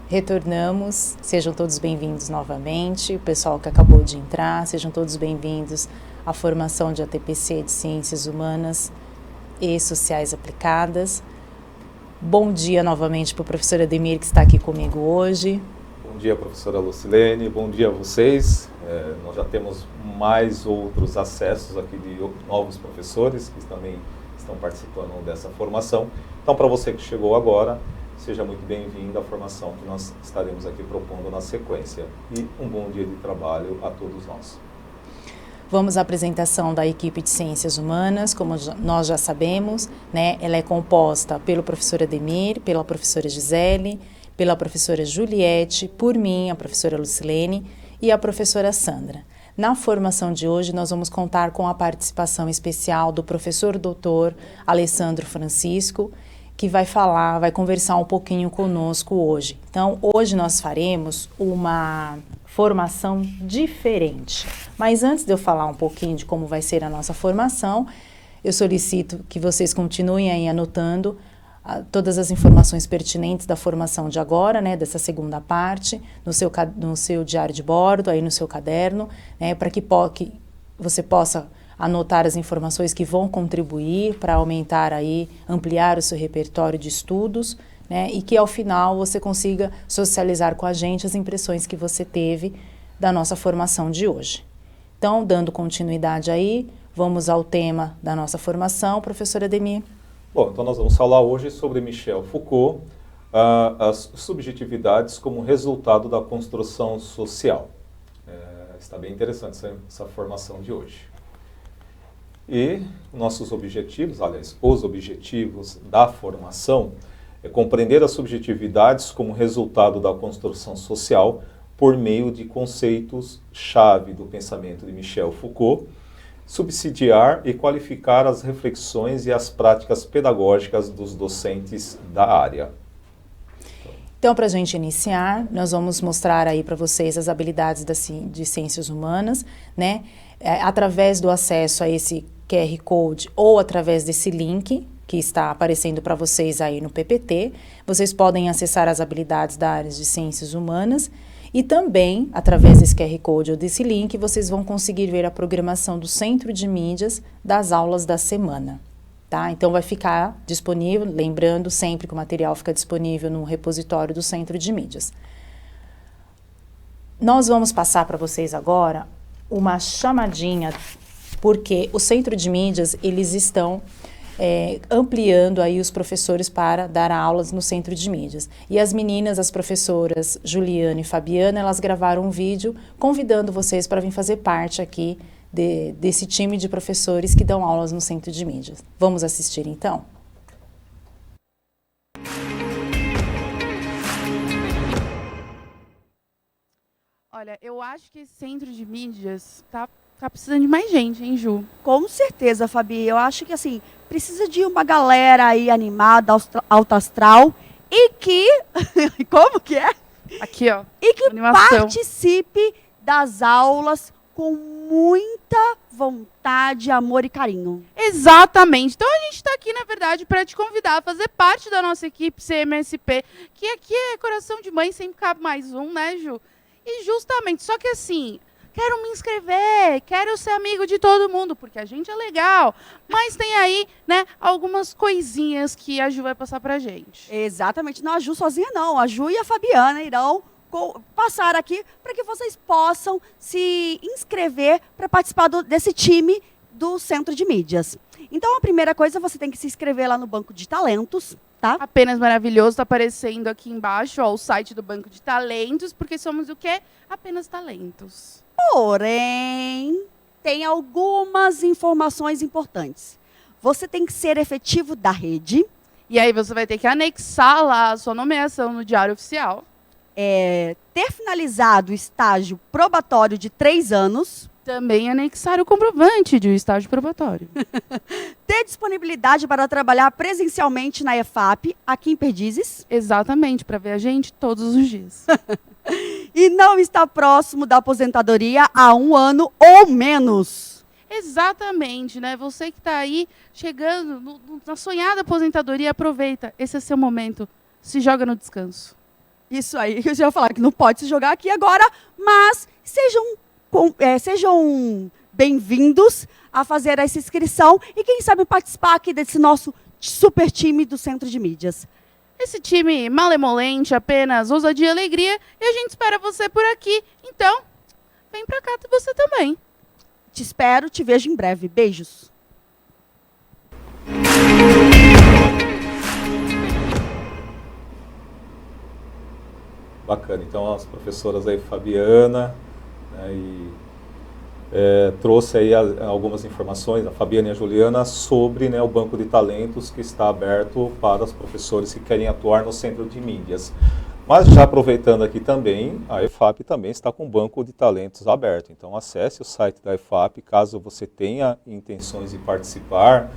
Retornamos, sejam todos bem-vindos novamente, o pessoal que acabou de entrar, sejam todos bem-vindos à formação de ATPC de Ciências Humanas e Sociais Aplicadas. Bom dia novamente para o professor Ademir, que está aqui comigo hoje. Bom dia, professora Lucilene, bom dia a vocês. Nós já temos mais outros acessos aqui de novos professores que também estão participando dessa formação. Então, para você que chegou agora, seja muito bem-vindo à formação que nós estaremos aqui propondo na sequência. E um bom dia de trabalho a todos nós. Vamos à apresentação da equipe de Ciências Humanas. Como nós já sabemos, né, ela é composta pelo professor Ademir, pela professora Gisele, pela professora Juliette, por mim, a professora Lucilene e a professora Sandra. Na formação de hoje, nós vamos contar com a participação especial do professor doutor Alessandro Francisco, que vai conversar um pouquinho conosco hoje. Então, hoje nós faremos uma formação diferente. Mas antes de eu falar um pouquinho de como vai ser a nossa formação, eu solicito que vocês continuem aí anotando todas as informações pertinentes da formação de agora, né, dessa segunda parte, no seu diário de bordo, aí no seu caderno, né, para que você possa anotar as informações que vão contribuir para aumentar aí, ampliar o seu repertório de estudos, né, e que ao final você consiga socializar com a gente as impressões que você teve da nossa formação de hoje. Então, dando continuidade aí, vamos ao tema da nossa formação, professora Ademir. Bom, então nós vamos falar hoje sobre Michel Foucault, as subjetividades como resultado da construção social. Está bem interessante essa formação de hoje. E nossos objetivos, aliás, os objetivos da formação é compreender as subjetividades como resultado da construção social por meio de conceitos-chave do pensamento de Michel Foucault, subsidiar e qualificar as reflexões e as práticas pedagógicas dos docentes da área. Então, para a gente iniciar, nós vamos mostrar aí para vocês as habilidades de ciências humanas, né? Através do acesso a esse QR Code ou através desse link que está aparecendo para vocês aí no PPT, vocês podem acessar as habilidades da área de ciências humanas e também, através desse QR Code ou desse link, vocês vão conseguir ver a programação do Centro de Mídias das aulas da semana. Tá? Então, vai ficar disponível, lembrando sempre que o material fica disponível no repositório do Centro de Mídias. Nós vamos passar para vocês agora uma chamadinha, porque o Centro de Mídias, eles estão ampliando aí os professores para dar aulas no Centro de Mídias. E as meninas, as professoras Juliana e Fabiana, elas gravaram um vídeo convidando vocês para vir fazer parte aqui desse time de professores que dão aulas no Centro de Mídias. Vamos assistir então? Olha, eu acho que esse Centro de Mídias tá precisando de mais gente, hein, Ju? Com certeza, Fabi. Eu acho que, assim, precisa de uma galera aí animada, alto astral, e que... Como que é? Aqui, ó. E que animação. Participe das aulas com muita vontade, amor e carinho. Exatamente. Então, a gente está aqui, na verdade, para te convidar a fazer parte da nossa equipe CMSP, que aqui é coração de mãe, sempre cabe mais um, né, Ju? E justamente, só que assim... Quero me inscrever, quero ser amigo de todo mundo, porque a gente é legal. Mas tem aí, né, algumas coisinhas que a Ju vai passar pra gente. Exatamente. Não a Ju sozinha, não. A Ju e a Fabiana irão passar aqui para que vocês possam se inscrever para participar desse time do Centro de Mídias. Então, a primeira coisa, você tem que se inscrever lá no Banco de Talentos, tá? Apenas maravilhoso, tá aparecendo aqui embaixo, ó, o site do Banco de Talentos, porque somos o quê? Apenas talentos. Porém, tem algumas informações importantes. Você tem que ser efetivo da rede. E aí você vai ter que anexar lá a sua nomeação no Diário Oficial. Ter finalizado o estágio probatório de 3 anos. Também anexar o comprovante de estágio probatório. Ter disponibilidade para trabalhar presencialmente na EFAP, aqui em Perdizes. Exatamente, para ver a gente todos os dias. E não está próximo da aposentadoria há 1 ano ou menos. Exatamente, né? Você que está aí chegando na sonhada aposentadoria, aproveita. Esse é seu momento. Se joga no descanso. Isso aí, que eu já ia falar que não pode se jogar aqui agora, mas sejam bem-vindos a fazer essa inscrição e quem sabe participar aqui desse nosso super time do Centro de Mídias. Esse time malemolente, apenas ousadia e alegria, e a gente espera você por aqui. Então, vem pra cá você também. Te espero, te vejo em breve. Beijos. Bacana. Então, as professoras aí, Fabiana, né, trouxe aí algumas informações, a Fabiana e a Juliana, sobre, né, o banco de talentos que está aberto para os professores que querem atuar no Centro de Mídias. Mas já aproveitando aqui também, a EFAP também está com o banco de talentos aberto. Então acesse o site da EFAP, caso você tenha intenções de participar,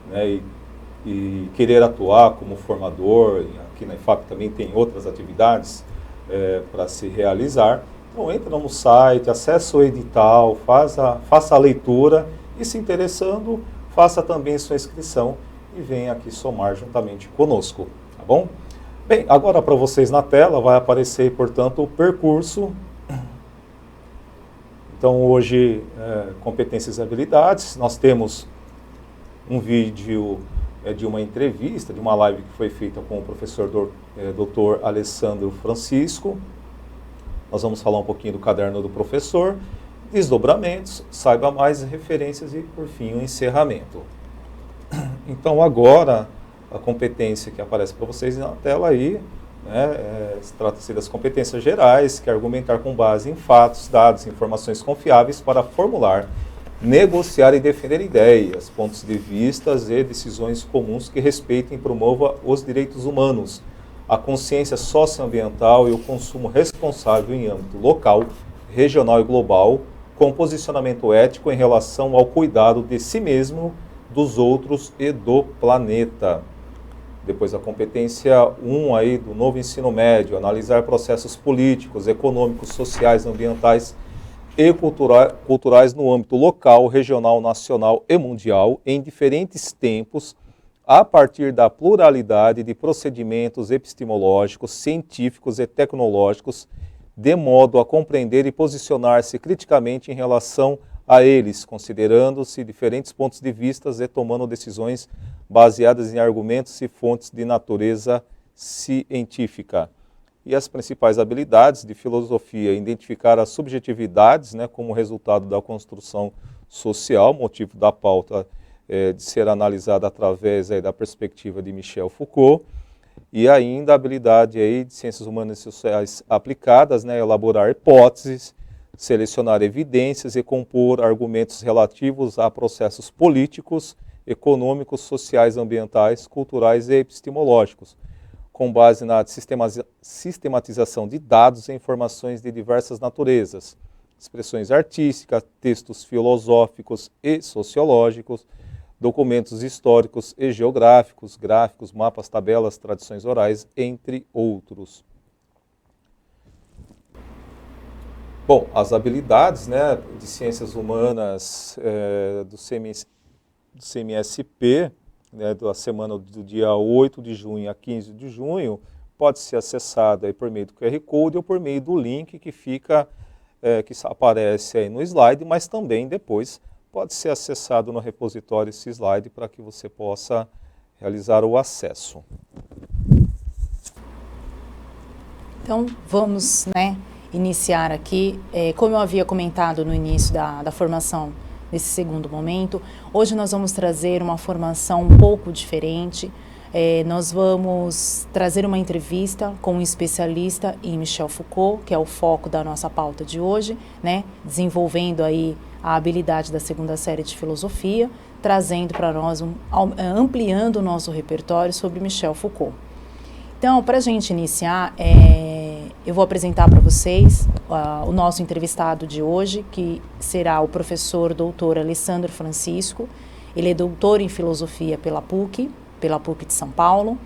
né, e querer atuar como formador. Aqui na EFAP também tem outras atividades para se realizar. Então entra no site, acessa o edital, faça a leitura e, se interessando, faça também sua inscrição e venha aqui somar juntamente conosco, tá bom? Bem, agora para vocês na tela vai aparecer, portanto, o percurso. Então hoje, competências e habilidades, nós temos um vídeo de uma entrevista, de uma live que foi feita com o professor Dr. Alessandro Francisco. Nós vamos falar um pouquinho do caderno do professor, desdobramentos, saiba mais, referências e, por fim, o encerramento. Então, agora, a competência que aparece para vocês na tela aí, né, trata-se das competências gerais, que é argumentar com base em fatos, dados, informações confiáveis para formular, negociar e defender ideias, pontos de vista e decisões comuns que respeitem e promovam os direitos humanos, a consciência socioambiental e o consumo responsável em âmbito local, regional e global, com posicionamento ético em relação ao cuidado de si mesmo, dos outros e do planeta. Depois a competência 1 aí do novo ensino médio, analisar processos políticos, econômicos, sociais, ambientais e culturais no âmbito local, regional, nacional e mundial, em diferentes tempos, a partir da pluralidade de procedimentos epistemológicos, científicos e tecnológicos, de modo a compreender e posicionar-se criticamente em relação a eles, considerando-se diferentes pontos de vista e tomando decisões baseadas em argumentos e fontes de natureza científica. E as principais habilidades de filosofia, identificar as subjetividades, né, como resultado da construção social, motivo da pauta de ser analisada através da perspectiva de Michel Foucault, e ainda a habilidade aí de ciências humanas e sociais aplicadas, né, elaborar hipóteses, selecionar evidências e compor argumentos relativos a processos políticos, econômicos, sociais, ambientais, culturais e epistemológicos, com base na sistematização de dados e informações de diversas naturezas, expressões artísticas, textos filosóficos e sociológicos, documentos históricos e geográficos, gráficos, mapas, tabelas, tradições orais, entre outros. Bom, as habilidades, né, de ciências humanas do CMSP, né, da semana do dia 8 de junho a 15 de junho, pode ser acessada aí por meio do QR Code ou por meio do link que fica, que aparece aí no slide, mas também depois pode ser acessado no repositório esse slide para que você possa realizar o acesso. Então, vamos, né, iniciar aqui. Como eu havia comentado no início da formação desse segundo momento, hoje nós vamos trazer uma formação um pouco diferente. Nós vamos trazer uma entrevista com um especialista em Michel Foucault, que é o foco da nossa pauta de hoje, né, desenvolvendo aí a habilidade da segunda série de filosofia, trazendo para nós, ampliando o nosso repertório sobre Michel Foucault. Então, para a gente iniciar, eu vou apresentar para vocês o nosso entrevistado de hoje, que será o professor doutor Alessandro Francisco. Ele é doutor em filosofia pela PUC de São Paulo,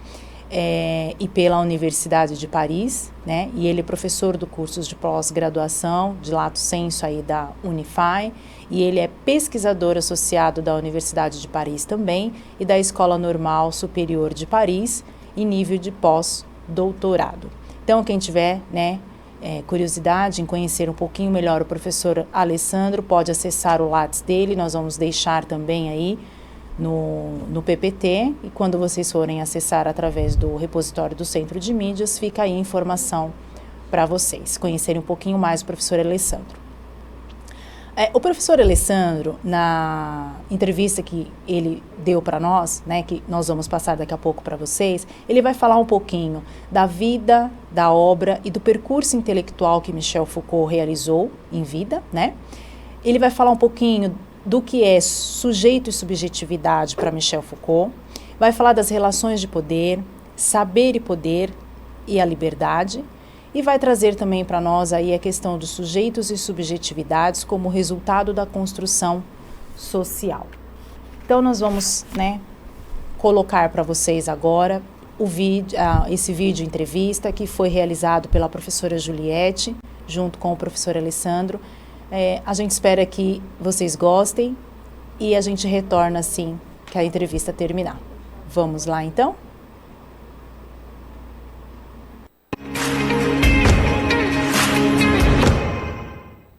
e pela Universidade de Paris, né? E ele é professor do cursos de pós-graduação, de lato sensu aí da Unify, e ele é pesquisador associado da Universidade de Paris também e da Escola Normal Superior de Paris, em nível de pós-doutorado. Então, quem tiver, né, curiosidade em conhecer um pouquinho melhor o professor Alessandro, pode acessar o Lattes dele, nós vamos deixar também aí no PPT, e quando vocês forem acessar através do repositório do Centro de Mídias, fica aí a informação para vocês conhecerem um pouquinho mais o professor Alessandro. O professor Alessandro, na entrevista que ele deu para nós, né, que nós vamos passar daqui a pouco para vocês, ele vai falar um pouquinho da vida, da obra e do percurso intelectual que Michel Foucault realizou em vida, né? Ele vai falar um pouquinho do que é sujeito e subjetividade para Michel Foucault, vai falar das relações de poder, saber e poder e a liberdade, e vai trazer também para nós aí a questão dos sujeitos e subjetividades como resultado da construção social. Então, nós vamos, né, colocar para vocês agora esse vídeo entrevista que foi realizado pela professora Juliette, junto com o professor Alessandro. A gente espera que vocês gostem e a gente retorna assim que a entrevista terminar. Vamos lá, então?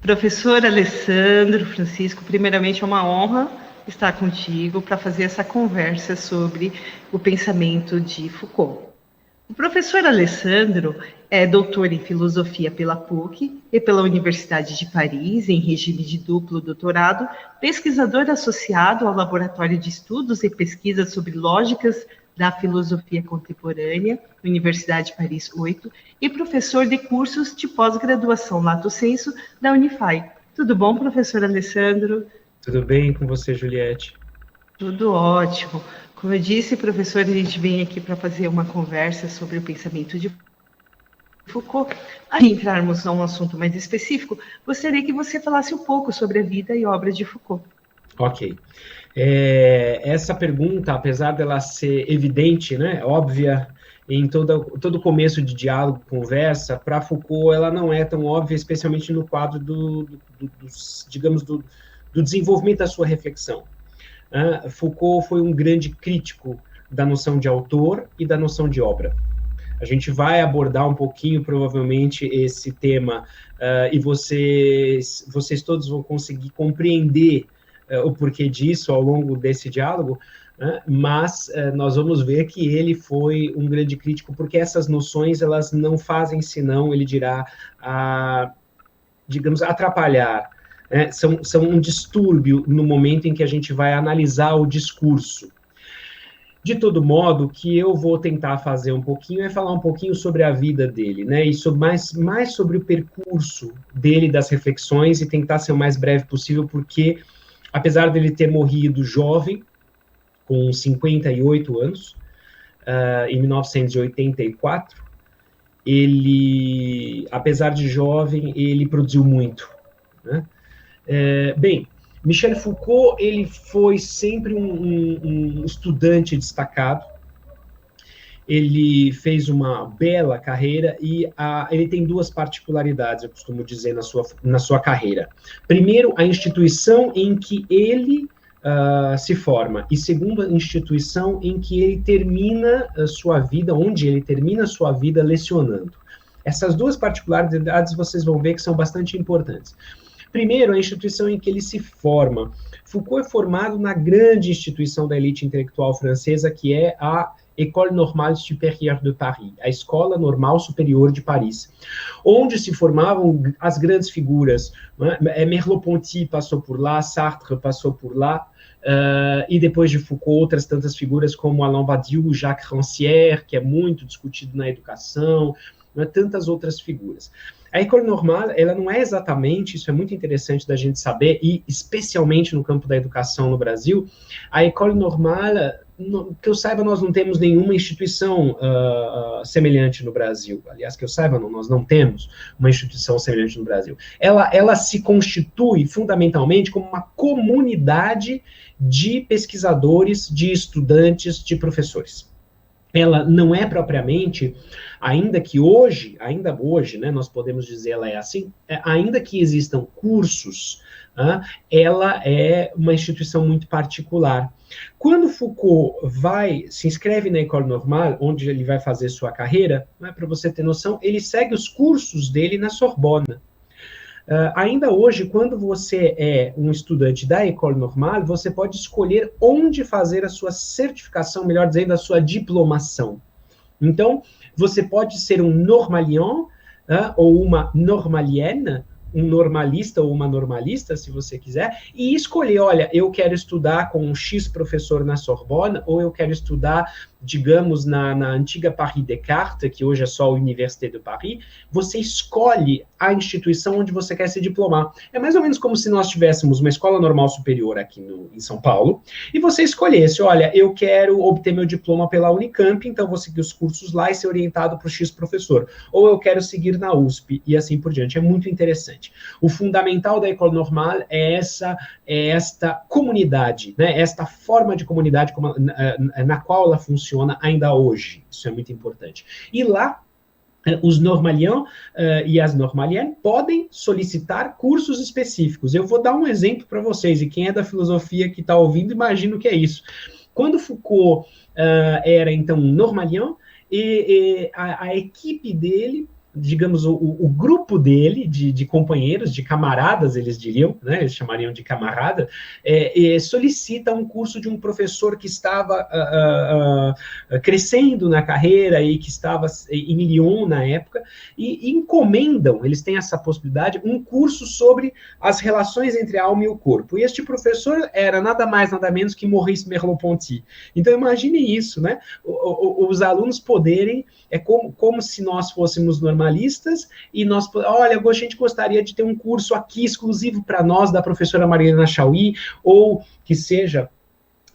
Professor Alessandro Francisco, primeiramente é uma honra estar contigo para fazer essa conversa sobre o pensamento de Foucault. O professor Alessandro é doutor em filosofia pela PUC e pela Universidade de Paris, em regime de duplo doutorado, pesquisador associado ao Laboratório de Estudos e Pesquisas sobre Lógicas da Filosofia Contemporânea, Universidade de Paris 8, e professor de cursos de pós-graduação Lato Sensu da Unify. Tudo bom, professor Alessandro? Tudo bem com você, Juliette? Tudo ótimo. Como eu disse, professor, a gente vem aqui para fazer uma conversa sobre o pensamento de Foucault. Antes de entrarmos a um assunto mais específico, gostaria que você falasse um pouco sobre a vida e obra de Foucault. Ok. Essa pergunta, apesar dela ser evidente, né, óbvia, em todo começo de diálogo, conversa, para Foucault ela não é tão óbvia, especialmente no quadro do desenvolvimento da sua reflexão. Foucault foi um grande crítico da noção de autor e da noção de obra. A gente vai abordar um pouquinho, provavelmente, esse tema, e vocês todos vão conseguir compreender o porquê disso ao longo desse diálogo, né? Mas nós vamos ver que ele foi um grande crítico, porque essas noções, elas não fazem senão, ele dirá, atrapalhar, né? São um distúrbio no momento em que a gente vai analisar o discurso. De todo modo, o que eu vou tentar fazer um pouquinho é falar um pouquinho sobre a vida dele, né? E mais sobre o percurso dele, das reflexões, e tentar ser o mais breve possível, porque apesar dele ter morrido jovem, com 58 anos, em 1984, ele, apesar de jovem, ele produziu muito, né? Bem, Michel Foucault, ele foi sempre um estudante destacado. Ele fez uma bela carreira e ele tem duas particularidades, eu costumo dizer, na sua carreira. Primeiro, a instituição em que ele se forma, e segundo, a instituição em que ele termina a sua vida, onde ele termina a sua vida lecionando. Essas duas particularidades vocês vão ver que são bastante importantes. Primeiro, a instituição em que ele se forma. Foucault é formado na grande instituição da elite intelectual francesa, que é a École Normale Supérieure de Paris, a Escola Normal Superior de Paris, onde se formavam as grandes figuras, né? Merleau-Ponty passou por lá, Sartre passou por lá, e depois de Foucault, outras tantas figuras como Alain Badiou, Jacques Rancière, que é muito discutido na educação, né? Tantas outras figuras. A École Normale, ela não é exatamente, isso é muito interessante da gente saber, e especialmente no campo da educação no Brasil, a École Normale, que eu saiba, nós não temos nenhuma instituição semelhante no Brasil. Aliás, que eu saiba, nós não temos uma instituição semelhante no Brasil. Ela se constitui fundamentalmente como uma comunidade de pesquisadores, de estudantes, de professores. ela não é propriamente, ainda hoje, né, nós podemos dizer ela é assim, ainda que existam cursos, ela é uma instituição muito particular. Quando Foucault se inscreve na École Normale, onde ele vai fazer sua carreira, para você ter noção, ele segue os cursos dele na Sorbonne. Ainda hoje, quando você é um estudante da École Normale, você pode escolher onde fazer a sua certificação, melhor dizendo, a sua diplomação. Então, você pode ser um normalien, ou uma normalienne, um normalista ou uma normalista, se você quiser, e escolher, olha, eu quero estudar com um X professor na Sorbonne, ou eu quero estudar, digamos, na antiga Paris Descartes, que hoje é só a Université de Paris. Você escolhe a instituição onde você quer se diplomar. É mais ou menos como se nós tivéssemos uma escola normal superior aqui em São Paulo, e você escolhesse, olha, eu quero obter meu diploma pela Unicamp, então vou seguir os cursos lá e ser orientado para o X professor. Ou eu quero seguir na USP, e assim por diante. É muito interessante. O fundamental da École Normale é esta comunidade, né? Esta forma de comunidade na qual ela funciona ainda hoje. Isso é muito importante. E lá, os normaliens e as normaliennes podem solicitar cursos específicos. Eu vou dar um exemplo para vocês, e quem é da filosofia que está ouvindo, imagina o que é isso. Quando Foucault era, então, um normalien, a equipe dele, digamos, o grupo dele, de companheiros, de camaradas, eles diriam, né, eles chamariam de camarada, solicita um curso de um professor que estava crescendo na carreira e que estava em Lyon na época, e encomendam, eles têm essa possibilidade, um curso sobre as relações entre a alma e o corpo. E este professor era nada mais, nada menos que Maurice Merleau-Ponty. Então, imagine isso, né? Os alunos poderem, como se nós fôssemos normalistas, e nós, olha, a gente gostaria de ter um curso aqui exclusivo para nós, da professora Mariana Chauí, ou que seja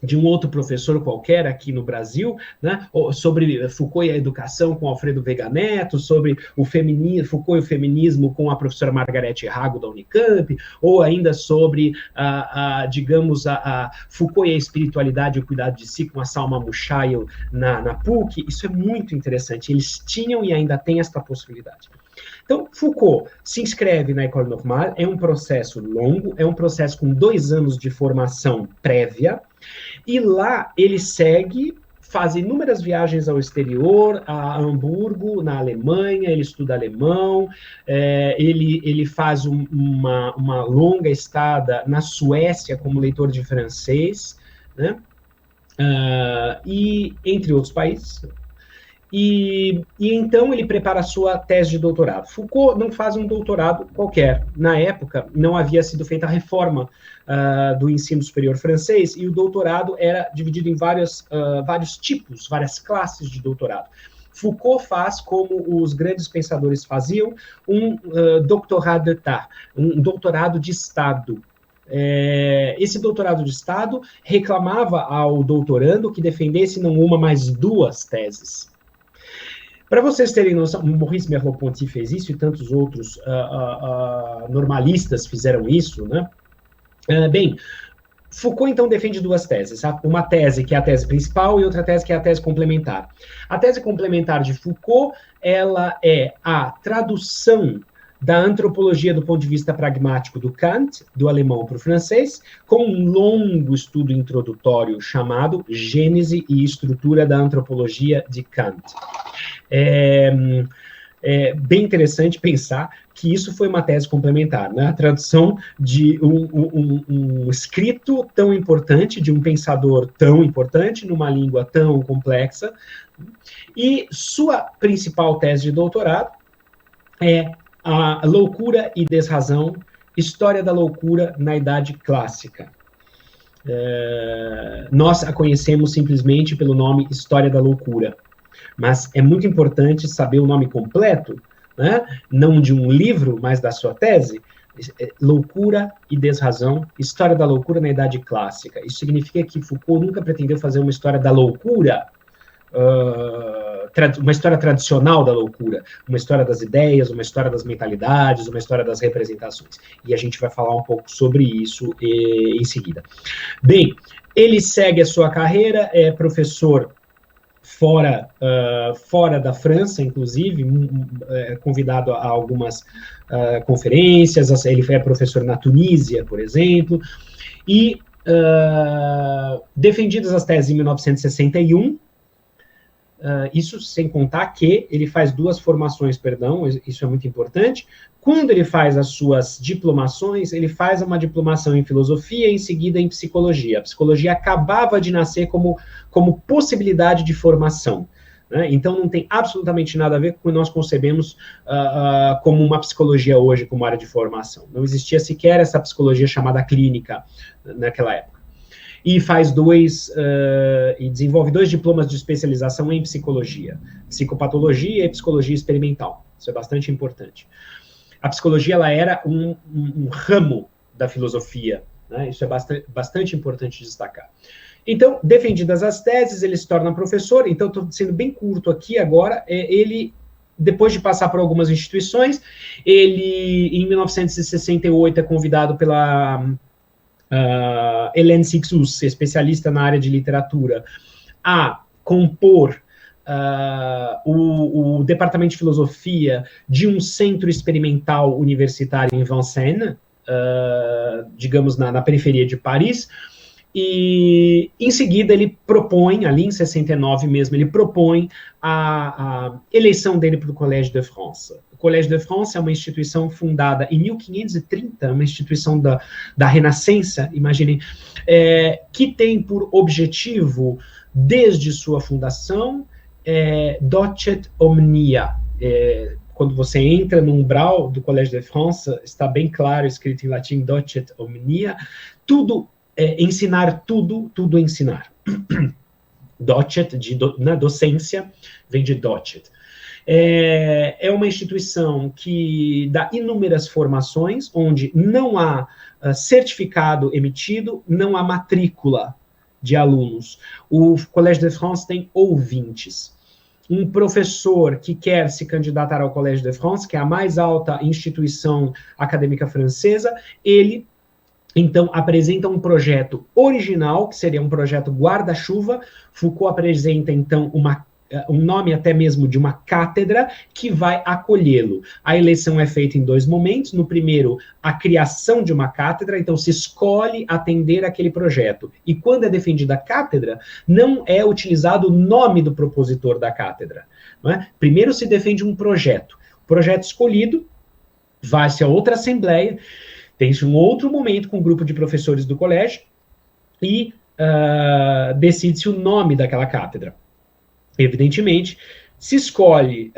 de um outro professor qualquer aqui no Brasil, né, sobre Foucault e a educação com Alfredo Vega Neto, sobre o Foucault e o feminismo com a professora Margarete Rago da Unicamp, ou ainda sobre, digamos, Foucault e a espiritualidade e o cuidado de si com a Salma Mushail na PUC. Isso é muito interessante. Eles tinham e ainda têm esta possibilidade. Então, Foucault se inscreve na École Normale, é um processo longo, é um processo com 2 anos de formação prévia, e lá ele faz inúmeras viagens ao exterior, a Hamburgo, na Alemanha, ele estuda alemão, ele faz uma longa estada na Suécia como leitor de francês, né? E entre outros países. E então ele prepara a sua tese de doutorado. Foucault não faz um doutorado qualquer. Na época, não havia sido feita a reforma do ensino superior francês, e o doutorado era dividido em vários tipos, várias classes de doutorado. Foucault faz, como os grandes pensadores faziam, um doctorat d'état, um doutorado de Estado. Esse doutorado de Estado reclamava ao doutorando que defendesse não uma, mas 2 teses. Para vocês terem noção, Maurice Merleau-Ponty fez isso e tantos outros normalistas fizeram isso, né? Bem, Foucault, então, defende 2 teses. Uma tese que é a tese principal e outra tese que é a tese complementar. A tese complementar de Foucault, ela é a tradução da antropologia do ponto de vista pragmático do Kant, do alemão para o francês, com um longo estudo introdutório chamado Gênese e Estrutura da Antropologia de Kant. É bem interessante pensar que isso foi uma tese complementar, né? A tradução de um escrito tão importante, de um pensador tão importante, numa língua tão complexa, e sua principal tese de doutorado é a Loucura e Desrazão, História da Loucura na Idade Clássica. Nós a conhecemos simplesmente pelo nome História da Loucura, mas é muito importante saber o nome completo, né? Não de um livro, mas da sua tese. Loucura e Desrazão, História da Loucura na Idade Clássica. Isso significa que Foucault nunca pretendeu fazer uma história da loucura, uma história tradicional da loucura, uma história das ideias, uma história das mentalidades, uma história das representações. E a gente vai falar um pouco sobre isso em seguida. Bem, ele segue a sua carreira, é professor fora da França, inclusive, convidado a algumas conferências, ele foi professor na Tunísia, por exemplo, e defendidas as teses em 1961, isso sem contar que ele faz duas formações, isso é muito importante. Quando ele faz as suas diplomações, ele faz uma diplomação em filosofia e em seguida em psicologia. A psicologia acabava de nascer como possibilidade de formação, né? Então não tem absolutamente nada a ver com o que nós concebemos como uma psicologia hoje, como área de formação. Não existia sequer essa psicologia chamada clínica naquela época. E e desenvolve 2 diplomas de especialização em psicologia, psicopatologia e psicologia experimental. Isso é bastante importante. A psicologia, ela era um ramo da filosofia, né? Isso é bastante importante destacar. Então, defendidas as teses, ele se torna professor. Então, estou sendo bem curto aqui agora. Ele, depois de passar por algumas instituições, ele, em 1968, é convidado pela Hélène Cixous, especialista na área de literatura, a compor o departamento de filosofia de um centro experimental universitário em Vincennes, digamos na periferia de Paris, e em seguida ele propõe, ali em 69 mesmo, ele propõe a eleição dele para o Collège de France. O Collège de France é uma instituição fundada em 1530, uma instituição da Renascença, imaginem, que tem por objetivo, desde sua fundação, docet omnia. Quando você entra no umbral do Collège de France, está bem claro, escrito em latim, docet omnia, tudo, ensinar tudo ensinar. Docet, na docência, vem de docet. É uma instituição que dá inúmeras formações, onde não há certificado emitido, não há matrícula de alunos. O Collège de France tem ouvintes. Um professor que quer se candidatar ao Collège de France, que é a mais alta instituição acadêmica francesa, ele, então, apresenta um projeto original, que seria um projeto guarda-chuva. Foucault apresenta, então, um nome até mesmo de uma cátedra que vai acolhê-lo. A eleição é feita em 2 momentos. No primeiro, a criação de uma cátedra, então se escolhe atender aquele projeto. E quando é defendida a cátedra, não é utilizado o nome do propositor da cátedra, não é? Primeiro se defende um projeto. O projeto escolhido vai-se a outra assembleia, tem-se um outro momento com um grupo de professores do colégio e decide-se o nome daquela cátedra. Evidentemente, se escolhe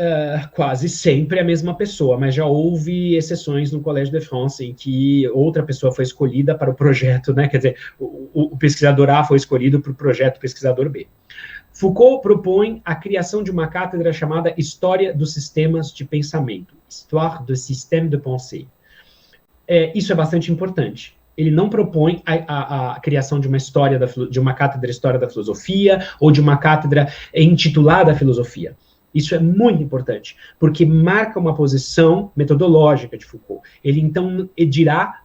quase sempre a mesma pessoa, mas já houve exceções no Collège de France em que outra pessoa foi escolhida para o projeto, né? Quer dizer, o pesquisador A foi escolhido para o projeto pesquisador B. Foucault propõe a criação de uma cátedra chamada História dos Sistemas de Pensamento, Histoire de Système de Pensée. Isso é bastante importante. Ele não propõe a criação de uma cátedra de História da Filosofia ou de uma cátedra intitulada Filosofia. Isso é muito importante, porque marca uma posição metodológica de Foucault. Ele, então, dirá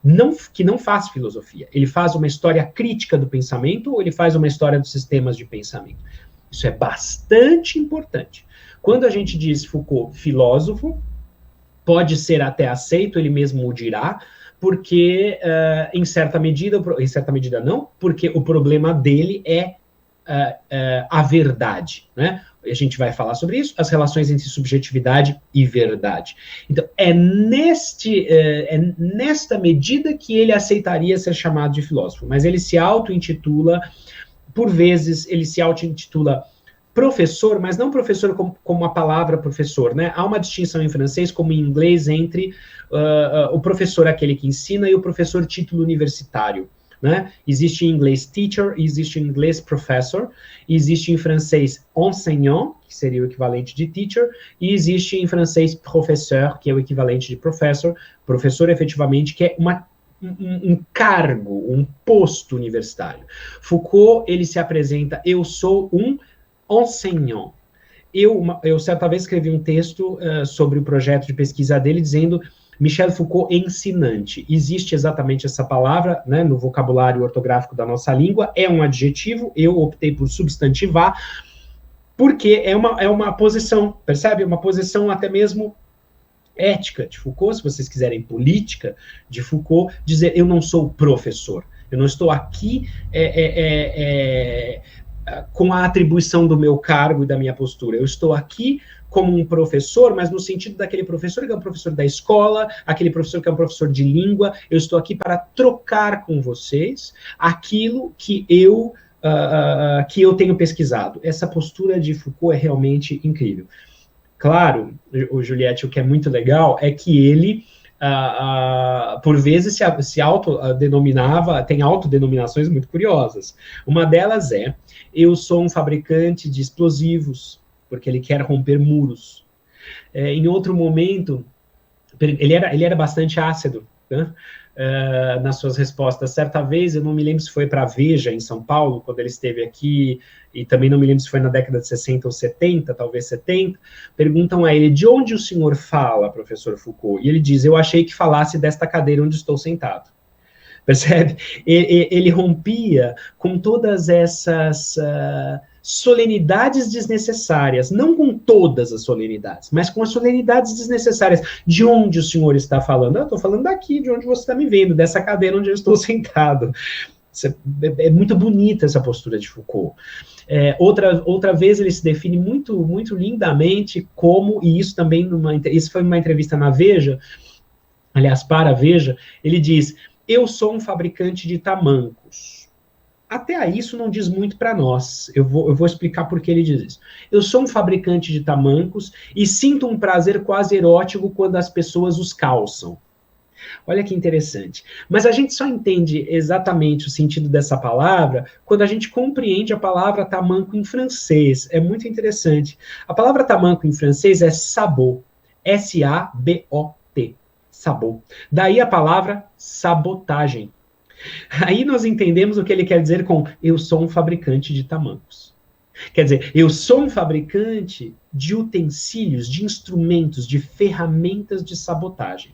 que não faz filosofia. Ele faz uma história crítica do pensamento ou ele faz uma história dos sistemas de pensamento. Isso é bastante importante. Quando a gente diz Foucault filósofo, pode ser até aceito, ele mesmo o dirá, porque, em certa medida não, porque o problema dele é a verdade, né? A gente vai falar sobre isso, as relações entre subjetividade e verdade. Então, é nesta medida que ele aceitaria ser chamado de filósofo, mas ele se auto-intitula, por vezes, ele se auto-intitula professor, mas não professor como a palavra professor, né? Há uma distinção em francês, como em inglês, entre o professor, aquele que ensina, e o professor título universitário, né? Existe em inglês teacher, existe em inglês professor, existe em francês enseignant, que seria o equivalente de teacher, e existe em francês professeur, que é o equivalente de professor, professor efetivamente, que é um cargo, um posto universitário. Foucault, ele se apresenta, eu sou um enseignant. Eu certa vez escrevi um texto sobre o projeto de pesquisa dele, dizendo Michel Foucault ensinante. Existe exatamente essa palavra, né, no vocabulário ortográfico da nossa língua, é um adjetivo, eu optei por substantivar. porque é uma posição, percebe? Uma posição até mesmo ética de Foucault, se vocês quiserem, política de Foucault, dizer, eu não sou professor, eu não estou aqui com a atribuição do meu cargo e da minha postura, eu estou aqui como um professor, mas no sentido daquele professor que é um professor da escola, aquele professor que é um professor de língua, eu estou aqui para trocar com vocês aquilo que eu tenho pesquisado. Essa postura de Foucault é realmente incrível. Claro, o Juliette, o que é muito legal é que ele, por vezes, se autodenominava, tem autodenominações muito curiosas. Uma delas é, eu sou um fabricante de explosivos, porque ele quer romper muros. Em outro momento, ele era bastante ácido, né? Nas suas respostas. Certa vez, eu não me lembro se foi para a Veja, em São Paulo, quando ele esteve aqui, e também não me lembro se foi na década de 60 ou 70, talvez 70, perguntam a ele, de onde o senhor fala, professor Foucault? E ele diz, eu achei que falasse desta cadeira onde estou sentado. Percebe? Ele rompia com todas essas solenidades desnecessárias, não com todas as solenidades, mas com as solenidades desnecessárias. De onde o senhor está falando? Eu estou falando daqui, de onde você está me vendo, dessa cadeira onde eu estou sentado. É muito bonita essa postura de Foucault. Outra vez ele se define muito, muito lindamente como, e isso também, isso foi numa entrevista na Veja, aliás, para a Veja, ele diz, eu sou um fabricante de tamancos. Até aí isso não diz muito para nós. Eu vou explicar por que ele diz isso. Eu sou um fabricante de tamancos e sinto um prazer quase erótico quando as pessoas os calçam. Olha que interessante. Mas a gente só entende exatamente o sentido dessa palavra quando a gente compreende a palavra tamanco em francês. É muito interessante. A palavra tamanco em francês é sabot. S-A-B-O-T. Sabot. Daí a palavra sabotagem. Aí nós entendemos o que ele quer dizer com eu sou um fabricante de tamancos. Quer dizer, eu sou um fabricante de utensílios, de instrumentos, de ferramentas de sabotagem.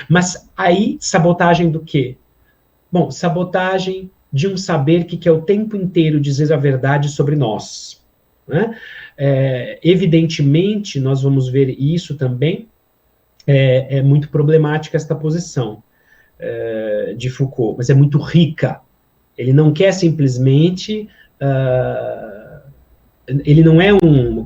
Mas aí, sabotagem do quê? Bom, sabotagem de um saber que quer o tempo inteiro dizer a verdade sobre nós. Né? Evidentemente, nós vamos ver isso também, é muito problemática esta posição de Foucault, mas é muito rica. Ele não quer simplesmente... ele não é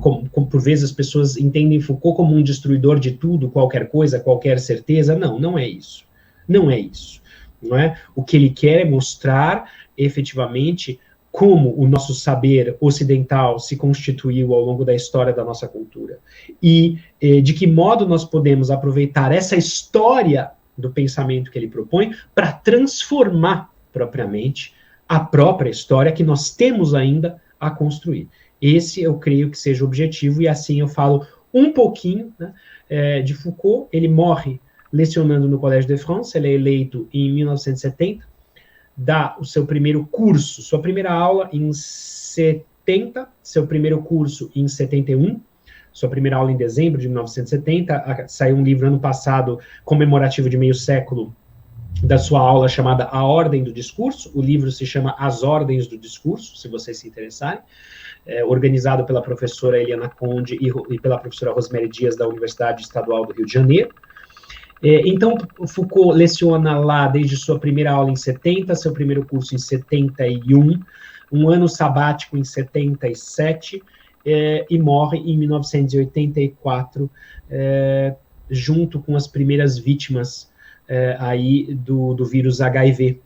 como por vezes as pessoas entendem Foucault como um destruidor de tudo, qualquer coisa, qualquer certeza. Não, não é isso. Não é isso. Não é? O que ele quer é mostrar, efetivamente, como o nosso saber ocidental se constituiu ao longo da história da nossa cultura. E de que modo nós podemos aproveitar essa história do pensamento que ele propõe para transformar propriamente a própria história que nós temos ainda a construir. Esse eu creio que seja o objetivo, e assim eu falo um pouquinho, né, de Foucault. Ele morre lecionando no Collège de France, ele é eleito em 1970, dá o seu primeiro curso, sua primeira aula em 70, seu primeiro curso em 71, sua primeira aula em dezembro de 1970, saiu um livro ano passado comemorativo de meio século da sua aula chamada A Ordem do Discurso. O livro se chama As Ordens do Discurso, se vocês se interessarem, organizado pela professora Eliana Conde e pela professora Rosemary Dias da Universidade Estadual do Rio de Janeiro. Então, Foucault leciona lá desde sua primeira aula em 70, seu primeiro curso em 71, um ano sabático em 77, e morre em 1984, junto com as primeiras vítimas aí do vírus HIV.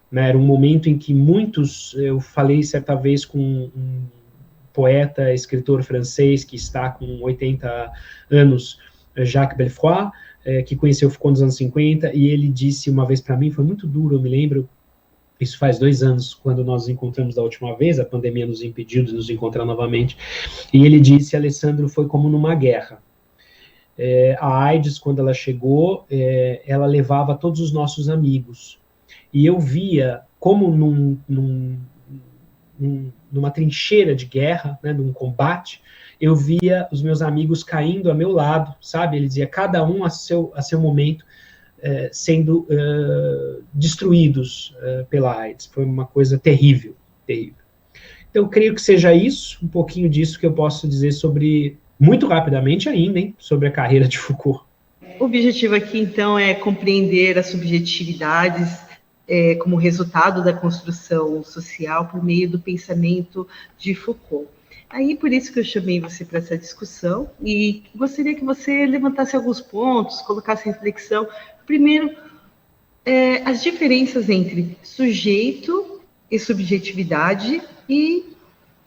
Né? Era um momento em que muitos, eu falei certa vez com um poeta, escritor francês que está com 80 anos, Jacques Belfroy, que conheceu Foucault nos anos 50, e ele disse uma vez para mim, foi muito duro, eu me lembro, isso faz 2 anos, quando nós nos encontramos da última vez, a pandemia nos impediu de nos encontrar novamente, e ele disse, Alessandro, foi como numa guerra. A AIDS, quando ela chegou, ela levava todos os nossos amigos, e eu via como numa trincheira de guerra, né, num combate, eu via os meus amigos caindo a meu lado, sabe? Ele dizia, cada um a seu momento, sendo destruídos pela AIDS. Foi uma coisa terrível, terrível. Então, eu creio que seja isso, um pouquinho disso que eu posso dizer sobre, muito rapidamente ainda, hein, sobre a carreira de Foucault. O objetivo aqui, então, é compreender as subjetividades como resultado da construção social por meio do pensamento de Foucault. Aí, por isso que eu chamei você para essa discussão e gostaria que você levantasse alguns pontos, colocasse em reflexão. Primeiro, as diferenças entre sujeito e subjetividade e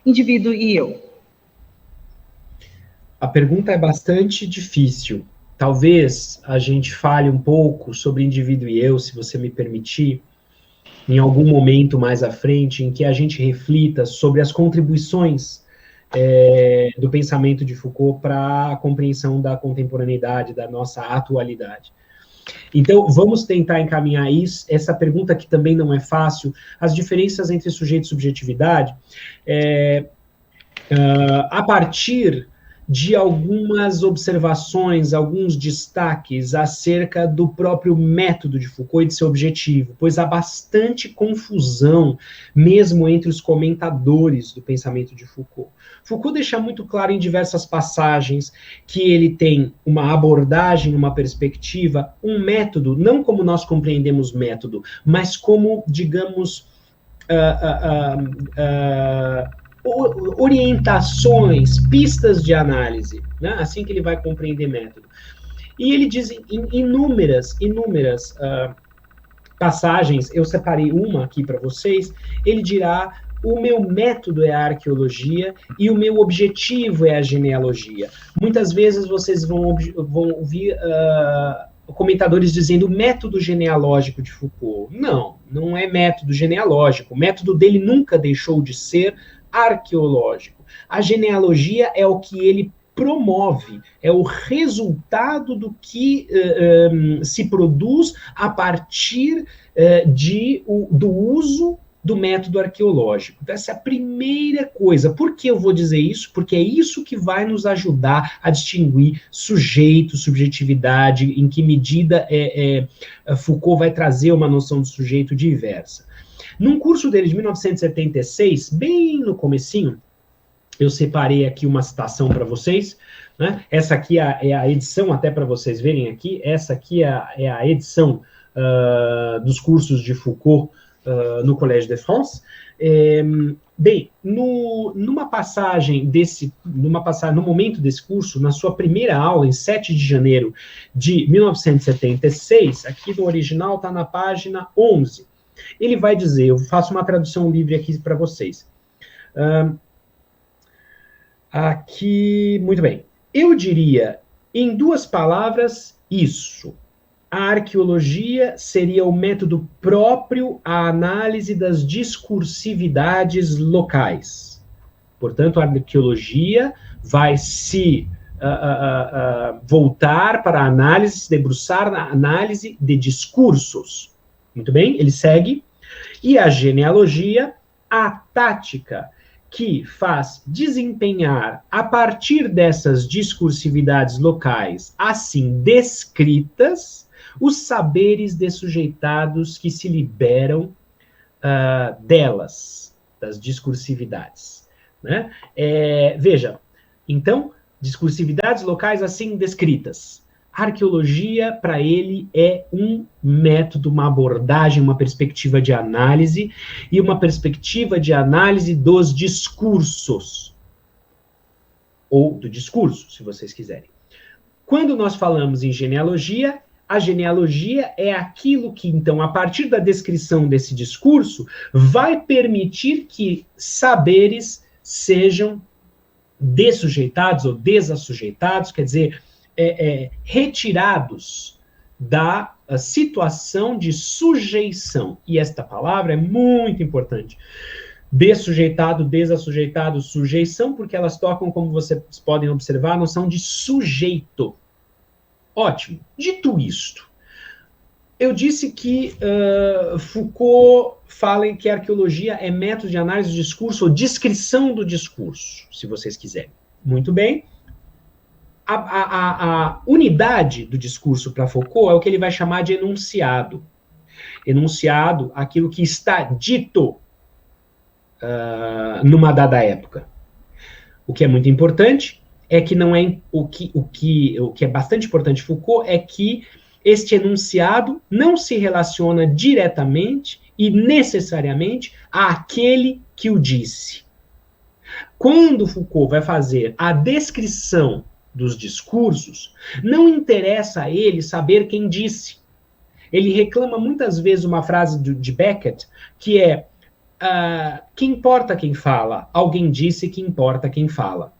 indivíduo e eu. A pergunta é bastante difícil. Talvez a gente fale um pouco sobre indivíduo e eu, se você me permitir, em algum momento mais à frente, em que a gente reflita sobre as contribuições do pensamento de Foucault para a compreensão da contemporaneidade, da nossa atualidade. Então, vamos tentar encaminhar isso, essa pergunta que também não é fácil, as diferenças entre sujeito e subjetividade, a partir de algumas observações, alguns destaques acerca do próprio método de Foucault e de seu objetivo, pois há bastante confusão, mesmo entre os comentadores do pensamento de Foucault. Foucault deixa muito claro em diversas passagens que ele tem uma abordagem, uma perspectiva, um método, não como nós compreendemos método, mas como, digamos, orientações, pistas de análise, né? Assim que ele vai compreender método. E ele diz em inúmeras passagens, eu separei uma aqui para vocês, ele dirá: o meu método é a arqueologia e o meu objetivo é a genealogia. Muitas vezes vocês vão ouvir comentadores dizendo método genealógico de Foucault. Não é método genealógico. O método dele nunca deixou de ser arqueológico. A genealogia é o que ele promove, é o resultado do que se produz a partir do uso do método arqueológico. Então, essa é a primeira coisa. Por que eu vou dizer isso? Porque é isso que vai nos ajudar a distinguir sujeito, subjetividade, em que medida Foucault vai trazer uma noção de sujeito diversa. Num curso dele de 1976, bem no comecinho, eu separei aqui uma citação para vocês, né? Essa aqui é a edição, até para vocês verem aqui, essa aqui é a edição dos cursos de Foucault no Collège de France. Bem, numa passagem no momento desse curso, na sua primeira aula, em 7 de janeiro de 1976, aqui no original está na página 11, ele vai dizer, eu faço uma tradução livre aqui para vocês. Aqui, muito bem. Eu diria, em 2 palavras, isso. A arqueologia seria o método próprio à análise das discursividades locais. Portanto, a arqueologia vai se voltar para a análise, se debruçar na análise de discursos. Muito bem, ele segue. E a genealogia, a tática que faz desempenhar, a partir dessas discursividades locais, assim descritas, os saberes dessujeitados que se liberam delas, das discursividades. Né? Veja, então, discursividades locais assim descritas. A arqueologia, para ele, é um método, uma abordagem, uma perspectiva de análise, e uma perspectiva de análise dos discursos. Ou do discurso, se vocês quiserem. Quando nós falamos em genealogia, a genealogia é aquilo que, então, a partir da descrição desse discurso, vai permitir que saberes sejam dessujeitados ou desassujeitados, quer dizer, retirados da situação de sujeição. E esta palavra é muito importante. Dessujeitado, desassujeitado, sujeição, porque elas tocam, como vocês podem observar, a noção de sujeito. Ótimo. Dito isto, eu disse que Foucault fala que a arqueologia é método de análise do discurso ou descrição do discurso, se vocês quiserem. Muito bem. A unidade do discurso para Foucault é o que ele vai chamar de enunciado. Enunciado, aquilo que está dito. numa dada época. O que é muito importante é que não é o que é bastante importante Foucault é que este enunciado não se relaciona diretamente e necessariamente àquele que o disse. Quando Foucault vai fazer a descrição dos discursos, não interessa a ele saber quem disse. Ele reclama muitas vezes uma frase de Beckett, que é que importa quem fala? Alguém disse que importa quem fala.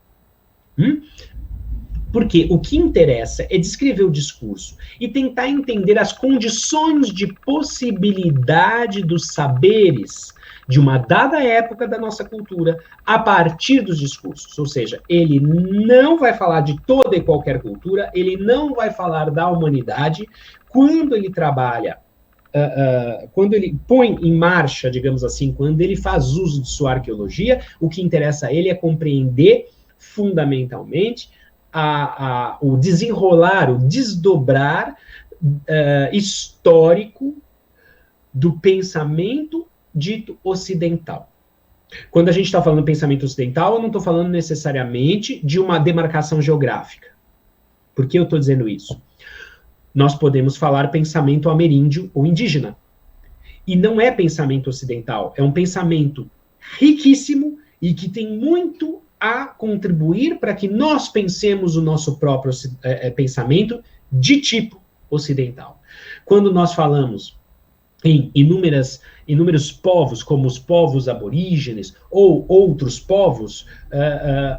Porque o que interessa é descrever o discurso e tentar entender as condições de possibilidade dos saberes de uma dada época da nossa cultura a partir dos discursos. Ou seja, ele não vai falar de toda e qualquer cultura, ele não vai falar da humanidade. Quando ele trabalha, quando ele põe em marcha, digamos assim, quando ele faz uso de sua arqueologia, o que interessa a ele é compreender fundamentalmente o desenrolar, o desdobrar histórico do pensamento dito ocidental. Quando a gente está falando pensamento ocidental, eu não estou falando necessariamente de uma demarcação geográfica. Por que eu estou dizendo isso? Nós podemos falar pensamento ameríndio ou indígena. E não é pensamento ocidental, é um pensamento riquíssimo e que tem muito a contribuir para que nós pensemos o nosso próprio pensamento de tipo ocidental. Quando nós falamos em inúmeros povos, como os povos aborígenes, ou outros povos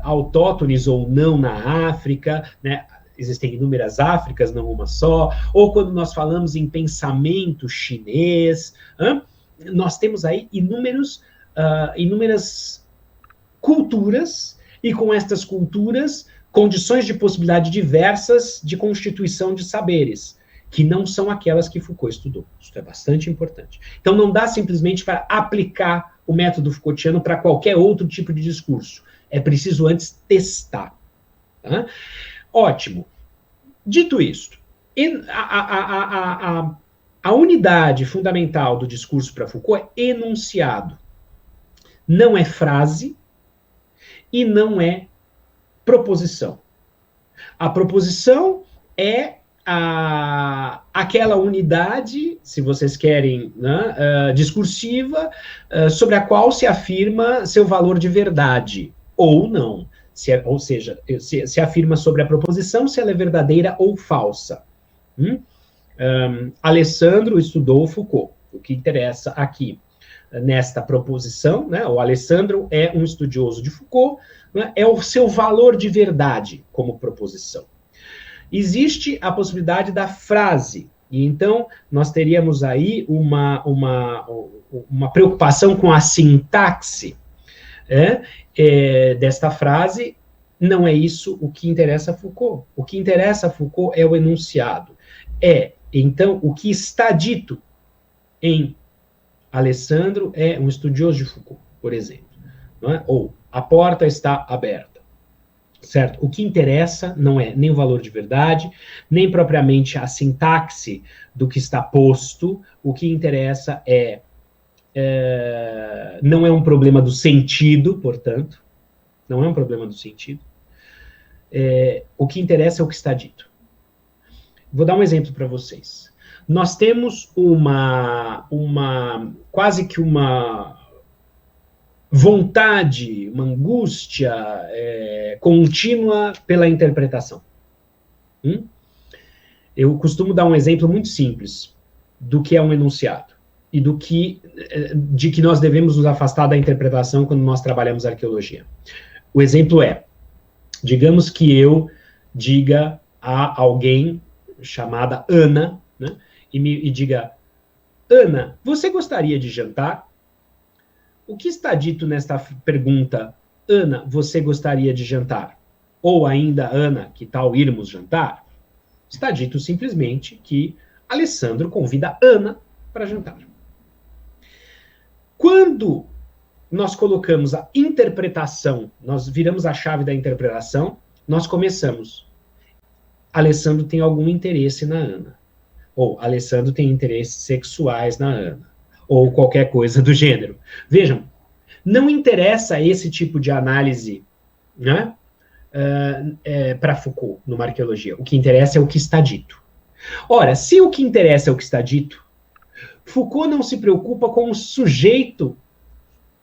autóctones ou não na África, né? Existem inúmeras Áfricas, não uma só, ou quando nós falamos em pensamento chinês, nós temos aí inúmeras culturas, e com estas culturas, condições de possibilidade diversas de constituição de saberes, que não são aquelas que Foucault estudou. Isso é bastante importante. Então, não dá simplesmente para aplicar o método Foucaultiano para qualquer outro tipo de discurso. É preciso antes testar. Tá? Ótimo. Dito isto, a unidade fundamental do discurso para Foucault é enunciado. Não é frase e não é proposição. A proposição é aquela unidade, se vocês querem, né, discursiva, sobre a qual se afirma seu valor de verdade, ou não. Ou seja, se afirma sobre a proposição se ela é verdadeira ou falsa. Alessandro estudou Foucault. O que interessa aqui, nesta proposição, né, o Alessandro é um estudioso de Foucault, né, é o seu valor de verdade como proposição. Existe a possibilidade da frase, e então nós teríamos aí uma preocupação com a sintaxe desta frase. Não é isso o que interessa a Foucault. O que interessa a Foucault é o enunciado. Então, o que está dito em Alessandro é um estudioso de Foucault, por exemplo. Não é? Ou, a porta está aberta. Certo? O que interessa não é nem o valor de verdade, nem propriamente a sintaxe do que está posto. O que interessa não é um problema do sentido, portanto. Não é um problema do sentido. O que interessa é o que está dito. Vou dar um exemplo para vocês. Nós temos quase que uma vontade, uma angústia contínua pela interpretação. Eu costumo dar um exemplo muito simples do que é um enunciado e de que nós devemos nos afastar da interpretação quando nós trabalhamos arqueologia. O exemplo digamos que eu diga a alguém chamada Ana, né, e diga: Ana, você gostaria de jantar? O que está dito nesta pergunta, Ana, você gostaria de jantar? Ou ainda, Ana, que tal irmos jantar? Está dito simplesmente que Alessandro convida Ana para jantar. Quando nós colocamos a interpretação, nós viramos a chave da interpretação, nós começamos. Alessandro tem algum interesse na Ana. Ou Alessandro tem interesses sexuais na Ana. Ou qualquer coisa do gênero. Vejam, não interessa esse tipo de análise, né, para Foucault, numa arqueologia. O que interessa é o que está dito. Ora, se o que interessa é o que está dito, Foucault não se preocupa com o sujeito,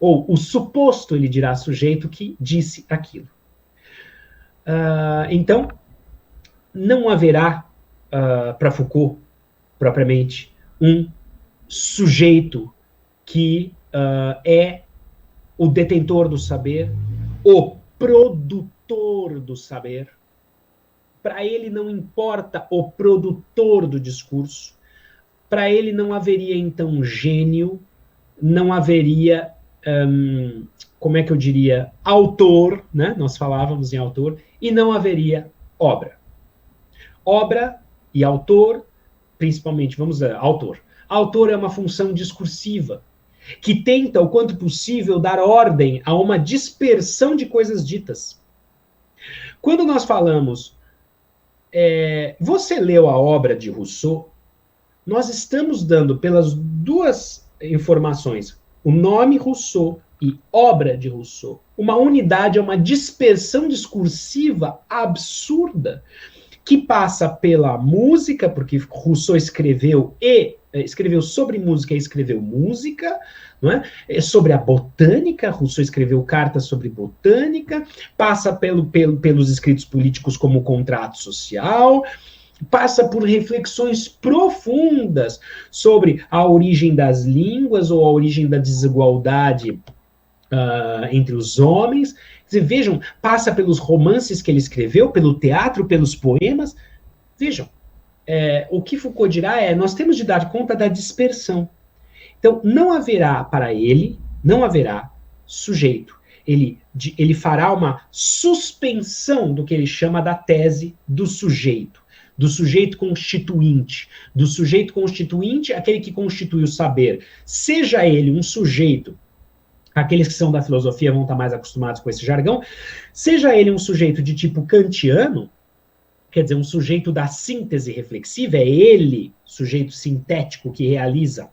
ou o suposto, ele dirá, sujeito que disse aquilo. Então, não haverá, para Foucault, propriamente, um sujeito que é o detentor do saber, o produtor do saber. Para ele não importa o produtor do discurso, para ele não haveria, então, gênio, não haveria, como é que eu diria, autor, né? Nós falávamos em autor, e não haveria obra. Obra e autor, principalmente, vamos dizer, autor. Autor é uma função discursiva, que tenta, o quanto possível, dar ordem a uma dispersão de coisas ditas. Quando nós falamos, você leu a obra de Rousseau, nós estamos dando, pelas duas informações, o nome Rousseau e obra de Rousseau, uma unidade, uma dispersão discursiva absurda, que passa pela música, porque Rousseau escreveu sobre música e escreveu música, não é? Sobre a botânica, Rousseau escreveu cartas sobre botânica, passa pelos escritos políticos como o contrato social, passa por reflexões profundas sobre a origem das línguas ou a origem da desigualdade entre os homens. Vejam, passa pelos romances que ele escreveu, pelo teatro, pelos poemas. Vejam, o que Foucault dirá nós temos de dar conta da dispersão. Então, não haverá para ele, não haverá sujeito. Ele fará uma suspensão do que ele chama da tese do sujeito constituinte. Do sujeito constituinte, aquele que constitui o saber. Seja ele um sujeito, aqueles que são da filosofia vão estar mais acostumados com esse jargão, seja ele um sujeito de tipo kantiano, quer dizer, um sujeito da síntese reflexiva, é ele, sujeito sintético, que realiza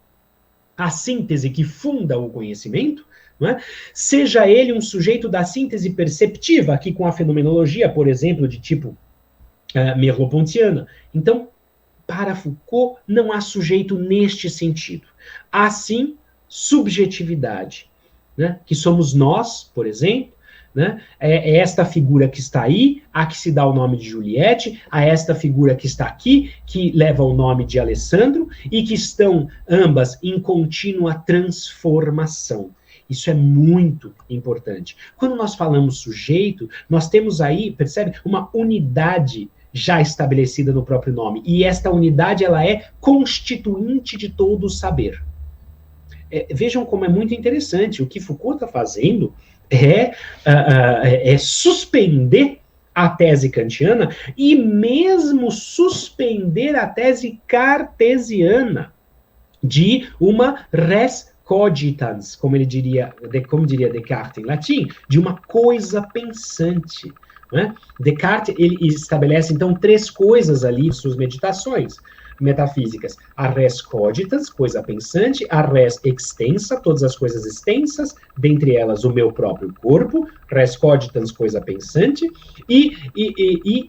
a síntese que funda o conhecimento, não é? Seja ele um sujeito da síntese perceptiva, aqui com a fenomenologia, por exemplo, de tipo merleau-pontiana. Então, para Foucault, não há sujeito neste sentido. Há, sim, subjetividade, né? Que somos nós, por exemplo, né? É esta figura que está aí, a que se dá o nome de Juliette, a esta figura que está aqui, que leva o nome de Alessandro, e que estão ambas em contínua transformação. Isso é muito importante. Quando nós falamos sujeito, nós temos aí, percebe, uma unidade já estabelecida no próprio nome. E esta unidade, ela é constituinte de todo o saber. Vejam como é muito interessante. O que Foucault está fazendo é suspender a tese kantiana e mesmo suspender a tese cartesiana de uma res cogitans, como diria Descartes em latim, de uma coisa pensante. Né? Descartes ele estabelece, então, 3 coisas ali em suas meditações metafísicas. A res cogitans, coisa pensante, a res extensa, todas as coisas extensas, dentre elas o meu próprio corpo, res cogitans, coisa pensante, e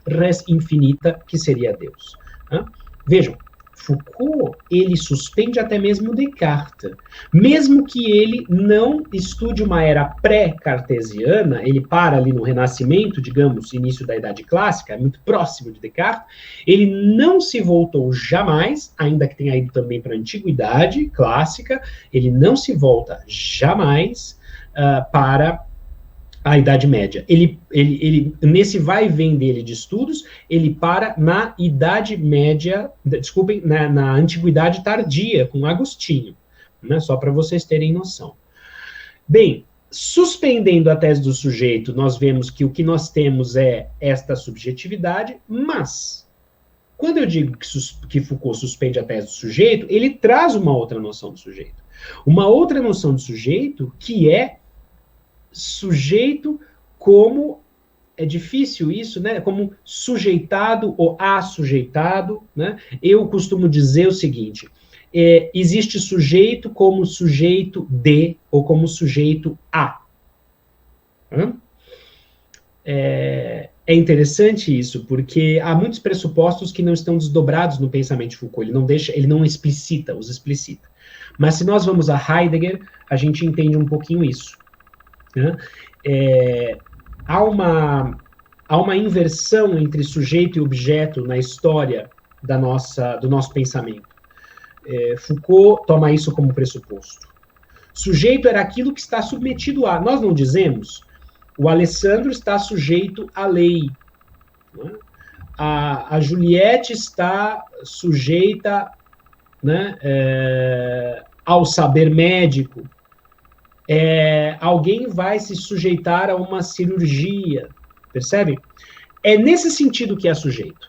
res infinita, que seria Deus. Né? Vejam, Foucault, ele suspende até mesmo Descartes. Mesmo que ele não estude uma era pré-cartesiana, ele para ali no Renascimento, digamos, início da Idade Clássica, é muito próximo de Descartes, ele não se voltou jamais, ainda que tenha ido também para a Antiguidade Clássica, ele não se volta jamais para a Idade Média. Ele nesse vai e vem dele de estudos, ele para na Idade Média, desculpem, na Antiguidade Tardia, com Agostinho, né, só para vocês terem noção. Bem, suspendendo a tese do sujeito, nós vemos que o que nós temos é esta subjetividade, mas, quando eu digo que Foucault suspende a tese do sujeito, ele traz uma outra noção do sujeito. Uma outra noção do sujeito que é sujeito como, é difícil isso, né? Como sujeitado ou assujeitado, né? Eu costumo dizer o seguinte, existe sujeito como sujeito de ou como sujeito a. É interessante isso, porque há muitos pressupostos que não estão desdobrados no pensamento de Foucault. Ele não explicita, os explicita. Mas se nós vamos a Heidegger, a gente entende um pouquinho isso. Né? Há uma inversão entre sujeito e objeto na história do nosso pensamento. Foucault toma isso como pressuposto. Sujeito era aquilo que está submetido a. Nós não dizemos, o Alessandro está sujeito à lei. Né? A Juliette está sujeita, né, ao saber médico. Alguém vai se sujeitar a uma cirurgia. Percebe? É nesse sentido que é sujeito.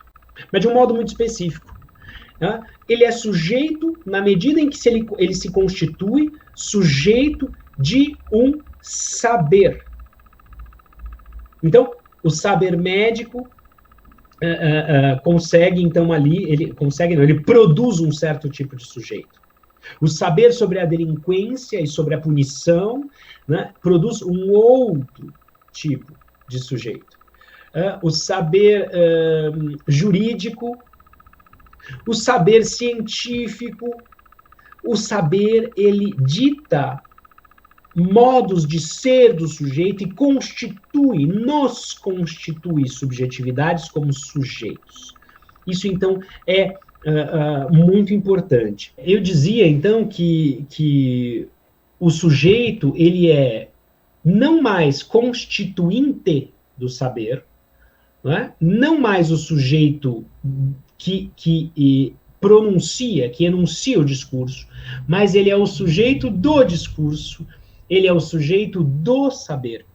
Mas de um modo muito específico. Né? Ele é sujeito na medida em que ele se constitui sujeito de um saber. Então, o saber médico consegue, então, ali, ele produz um certo tipo de sujeito. O saber sobre a delinquência e sobre a punição, né, produz um outro tipo de sujeito. O saber jurídico, o saber científico, o saber, ele dita modos de ser do sujeito e nos constitui subjetividades como sujeitos. Isso, então, é muito importante. Eu dizia, então, que o sujeito, ele é não mais constituinte do saber, não mais o sujeito que pronuncia, que enuncia o discurso, mas ele é o sujeito do discurso, ele é o sujeito do saber.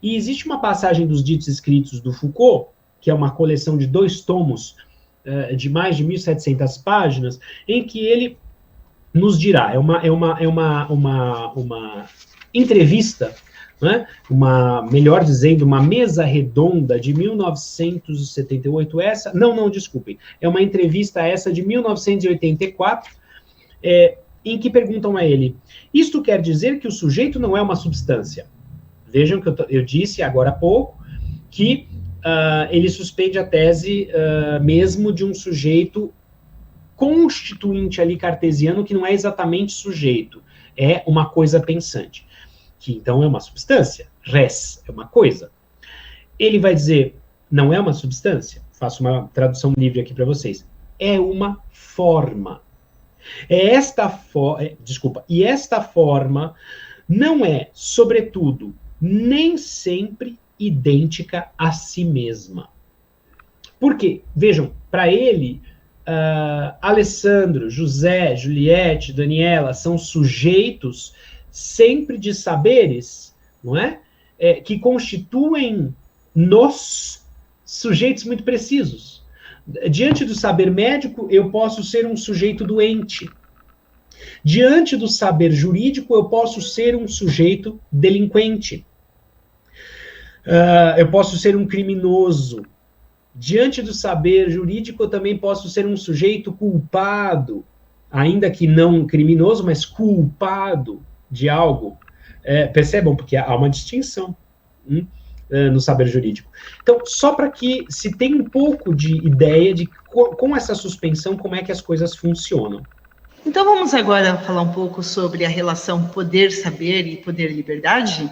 E existe uma passagem dos Ditos Escritos do Foucault, que é uma coleção de 2 tomos, de mais de 1.700 páginas, em que ele nos dirá, é uma entrevista, né? Melhor dizendo, uma mesa redonda de 1978, desculpem, é uma entrevista essa de 1984, em que perguntam a ele, isto quer dizer que o sujeito não é uma substância? Vejam que eu disse agora há pouco que ele suspende a tese mesmo de um sujeito constituinte ali cartesiano que não é exatamente sujeito, é uma coisa pensante, que então é uma substância, res, é uma coisa. Ele vai dizer, não é uma substância? Faço uma tradução livre aqui para vocês. É uma forma. E esta forma não é, sobretudo, nem sempre idêntica a si mesma. Por quê? Vejam, para ele, Alessandro, José, Juliette, Daniela são sujeitos sempre de saberes, não é? Que constituem nos sujeitos muito precisos. Diante do saber médico, eu posso ser um sujeito doente. Diante do saber jurídico, eu posso ser um sujeito delinquente. Eu posso ser um criminoso. Diante do saber jurídico, eu também posso ser um sujeito culpado, ainda que não criminoso, mas culpado de algo. Percebam, porque há uma distinção no saber jurídico. Então, só para que se tenha um pouco de ideia de, com essa suspensão, como é que as coisas funcionam. Então, vamos agora falar um pouco sobre a relação poder-saber e poder-liberdade?